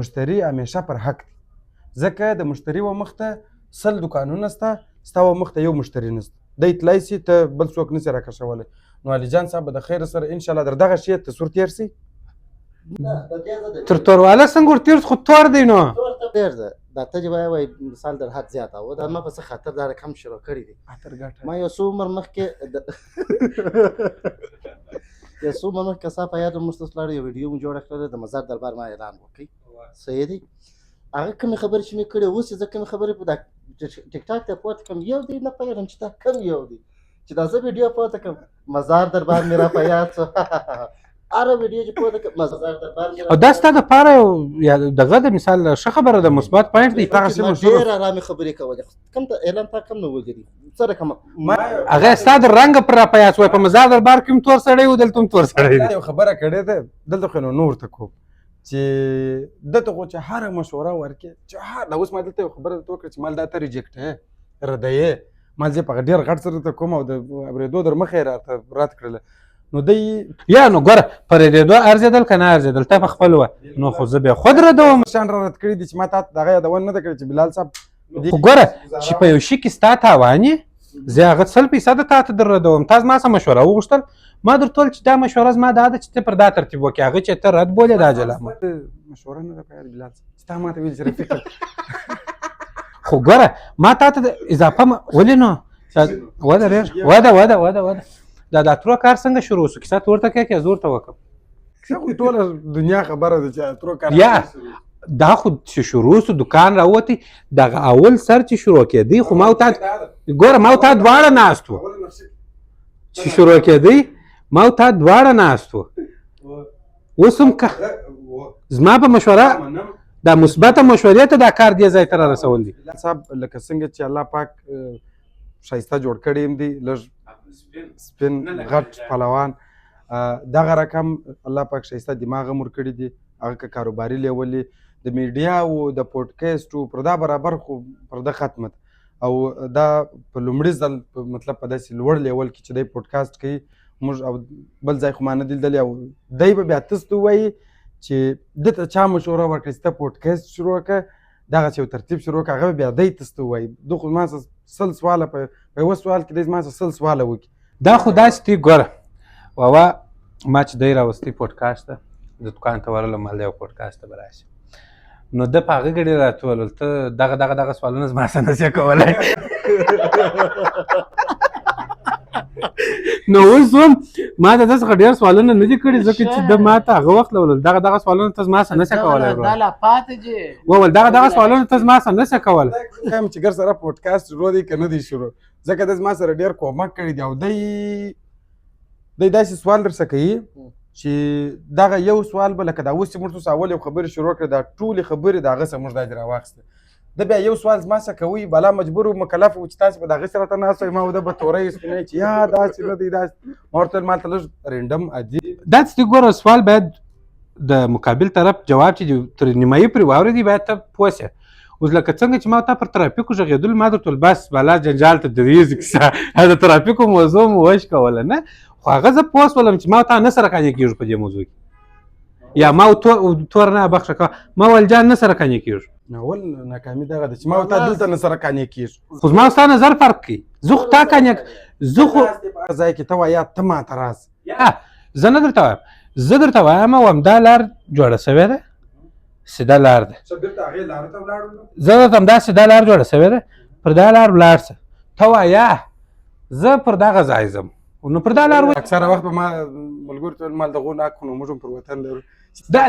مشتري همیشه پر حق دی، ځکه د مشتري و مخ ته 100 دوکانونه سته، ستا و مخ ته یو مشتري نسته. دی تللی سي ته بل څوک نسي راکشولی. نو علي جان صاحب به د خیر سره انشاءالله در دغه شی تصور تېر سي. تر تورواله څنګه ورتېر خو تور دی نو ډېر ده دا تجربه وایي مثال در حد زیاته و دا ما په څه خاطر دا رقم شروع کړی دی. ما یو څو عمر مخکې یو څو عمر مخکې کسا په یاد مو ستاسو لپاره یو ویډیو مو جوړه کړې د مزار دربار ما اعلان وکړ. صحیح دی هغه کومې خبرې چې مې کړې اوس یې زه کومې خبرې په ټیک ټاک ته پورته کړم یو دی نه پوهېږم چې دا کوم یو دی چې دا زه ویډیو پورته کړم مزار دربار مې را په یاد شو هره ویډیو چې پورته کړم مزار دربار مې او دا ستا دپاره یا دغه د مثال ښه خبره ده مثبت پوینټ دی. ډېر ارامې خبرې کولې کوم ته اعلان تا کم نه وګري څه رقم هغه ستا د رنګ پر را په یاد شوی په مزار دربار کې هم تور سړی و دلته هم تور سړی دی. یو خبره کړې ده دلته خو نور ته کوم چې دته خو چې هره مشوره ورکړې چې دا اوس ما دلته یو خبره درته وکړه چې مال دا ته ریجکټ یې ردیې مال زه په ډېر غټ سره ته کوم او د اورېدو در مخې راته رد کړله نو دی یا نو ګوره پر ردېدو ارزېدل که نه ارزېدل ته په خپل وه نو خو زه بیا خود ردوم. شان را رد کړي دي چې ما تا ته دغه یادونه نه ده کړې چې بلال صاحب خو ګوره چې په یو شي کې ستا تاوان یې زه هغه 100% تا ته در ردوم. تا زما څه مشوره وغوښتل ما درته وویل چې دا مشوره زما دا ده چې ته پر دا ترتیب وکړې هغه چې ته رد بولې دا جلا مشوره نه ده په یاد بلال صاحب چې تا ما ته ویل چې رفیق خو ګوره ما تا ته اضافه ولې نو وده ډېر دا اترو کار څنګه شروع شو کیسه ته ورته کړې که زه ورته وکړم خو ټوله دنیا خبره ده چې اترو کار یا دا خو چې شروع شو دکان راوتی دغه اول سر چې شروع کېدی خو ما ته ګوره ما ته دواړه ناست وو چې شروع کېدی ما ته دواړه ناست وو اوس هم که زما په مشوره دا مثبته مشورې ته دا کار دې ځای ته را رسول دي. صاحب لکه څنګه چې الله پاک ښایسته جوړ کړی یم دی لږ سپین غټ پهلوان دغه رقم الله پاک ښایسته دماغ هم ورکړي دي هغه که کاروباري لیول د میډیا او د پوډکاسټو پر دا برابر خو پر ده ختمه او دا په لومړي ځل مطلب په داسې لوړ لیول کې چې دی پوډکاسټ کوي موږ او بل ځای خو ما نه دي لیدلی او دی به بیا تاسو ته ووایي چې ده ته چا مشوره ورکړې چې ته پوډکاسټ شروع کړه دغسې یو ترتیب شروع کړه هغه بیا دی تاسو ته ووایي ده خو ما څه 100 سواله په یوه سوال کې دی زما څه 100 سواله وکړي دا خو داسې دی ګوره ووا ما چې دی راوستی پوډکاسټ ته د دوکان ته ورغلم مال یو پوډکاسټ ته به راشي نو ده په هغه ګډې راته وویل ته دغه سوالونه زما څه نشې کولی نو اوس هم ما د ده څخه ډېر سوالونه نه دي کړي ځکه چې ده ما ته هغه وخت وویل دغه سوالونه ته زما څه نشې کولی وویل دغه سوالونه ته زما څه نشې کولی یم چې ګر سره پوډکاسټ شروع دی که نه دی شروع ځکه ده زما سره ډېر کومک کړی دی او دی داسې سوال در څه کوي چې دغه یو سوال به لکه دا اوس چې موږ تاسو اول یو خبرې شروع کړې دا ټولې خبرې د هغه څخه موږ دا دې راواخیسته ده بیا یو سوال زما څه کوي بلا مجبور و مکلف و چې تاسې به د هغې سره ته ناست وئ ما و ده به تورۍ سپینی چې یا داسې نه دی داسې ما ورته ویل مالته لږ رینډم عادي داسې دی ګوره سوال باید د مقابل طرف جواب چې تر نیمایي پورې واورېدي باید ته پوه سې اوس لکه څنګه چې ما تا پر ترافیکو غږېدلو ما درته ویل بس بالا جنجال ته درېږي کیسه د ترافیکو موضوع مو وشکوله نه خو هغه زه پوه شولم چې ما تا نه سره قانع کېږو په دې موضوع کې یا ما تور نه بخښه کوه ما ویل جان نه سره قانع کېږو اول ناکامي دغه ده چې ما تا دلته نه سره قانع کېږو خو زما ستا نظر فرق کوي زه خو تا قانع زه خو ځای کې ته وایه ته ماته راز زه نه درته وایم زه درته وایم همدا لار جوړه سوې ده سیده لار ده زه درته همدا سیده لار جوړه سوې ده پر دا لار ولاړ شه ته وایه زه پر دغه ځای ځم نو پر دا لار اکثره وخت به ما ملګرو ته ویل مال دغو ناکو نو موږ هم پر وطن لرو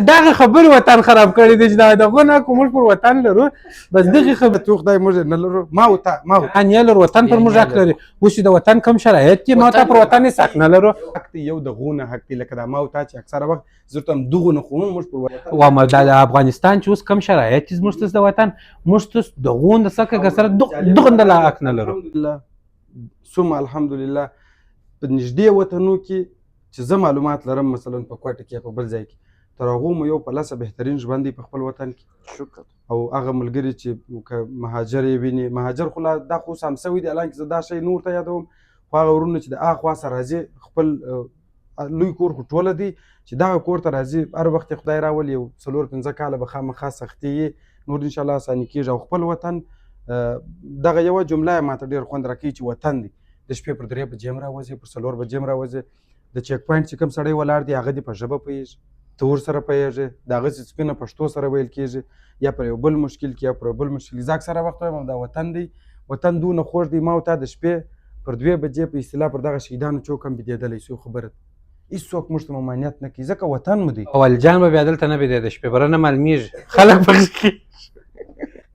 دغه خبرې وطن خراب کړی دی چې دغه ناکو موږ پر وطن لرو بس دغې خبرې تو خدای موږ نه لرو ما یې لرو وطن پر موږ حق لري اوس چې د وطن کم شرایط دي ما ته پر وطن هېڅ حق نه لرو حق دی یو دغونه حق دی لکه دا ما تا چې اکثره وخت زه ته هم دغو نه خو موږ پر وطن وایم د افغانستان چې اوس کم شرایط دي زموږ تاسو د وطن موږ تاسو دغون د سکه سره دغون د حق نه لرو ثم الحمدلله په نږدې وطنو کې چې زه معلومات لرم مثلا په کوټه کې په بل ځای کې تر هغو مو یو په لسه بهترین ژوند دی په خپل وطن کې شکر او هغه ملګري چې که مهاجر یې ویني مهاجر خو لا دا خو سم سوي دی حالانکه زه دا شی نور ته یادوم خو هغه ورونه چې د اخوا سره راځي خپل لوی کور خو ټوله دی چې دغه کور ته راځي هر وخت خدای راولي یو 4-5 کاله به خامخا سختي نور ان شاء الله اساني کېږي او خپل وطن دغه یوه جمله یې ماته ډېر خوند راکوي چې وطن دی د شپې پر 3 بجې هم راوځي پر 4 بجې هم راوځي د چیک پوینټ چې کوم سړی ولاړ دی هغه دې په ژبه پوهېږي ته ورسره پوهېږې د هغه سپینه پښتو سره ویل کېږي یا پر یو بل مشکل کې یا پر بل مشکل کې زه اکثره وخت وایم دا وطن دی وطن دونه خوږ دی ما او تا د شپې پر 2 بجې په اصطلاح پر دغه شهیدانو چوک هم بېدېدلی سو خبره هېڅوک موږ ته ممانعت نه کوي ځکه وطن مو دی والجان به بیا دلته نه بېدېده شپې بره نه معلومېږي خلک پکې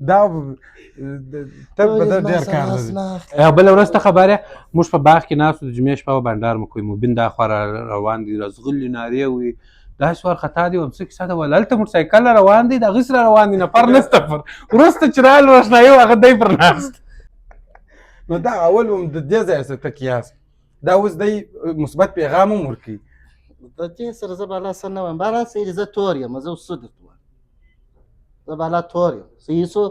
دا ته به دا ډېر کار لري او بله ورځ ته خبره موږ په باغ کې ناست د جمعې شپه به بنډار مو کوي موبین دا خوا روان دي راځغلي نارې وي داسې وارخطا دي وم څه کیسه ده ویل هلته موټرسایکل روان دی د هغې سره روان دي نفر نسته پر وروسته چې راغلل روښنایي و هغه دی پر ناست نو دا اول هم د دې ځایه سره ته قیاس دا اوس دی مثبت پیغام هم ورکوي د دې سره زه بالا څه نه وایم بالا سیدي زه تور یم زه اوس څه درته وایم زه بالا تور یم صحیح سو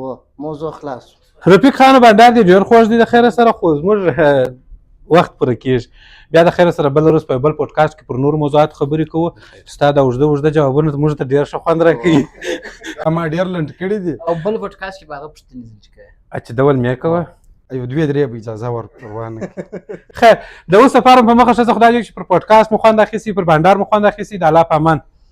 و موضوع خلاص رفیق خان بنډار دی ډېر خوږ دی د خیره سره خو زموږ وخت پوره کېږي بیا د خیره سره بل ورځ په بل پوډکاسټ کې پر نور موضوعات خبرې کوو ستا دا اوږده جوابونه موږ ته ډېر ښه خوند راکوي ما ډېر لنډ کړي دي او بل پوډکاسټ کې به هغه پوښتنې ځینې کوي چې ډول مې کوه یو 2-3 به اجازه ورکړه خیر د اوس لپاره په مخه ښځه خدای دې چې پر پوډکاسټ مو خوند اخیستي پر بنډار مو خوند اخیستي د الله په امان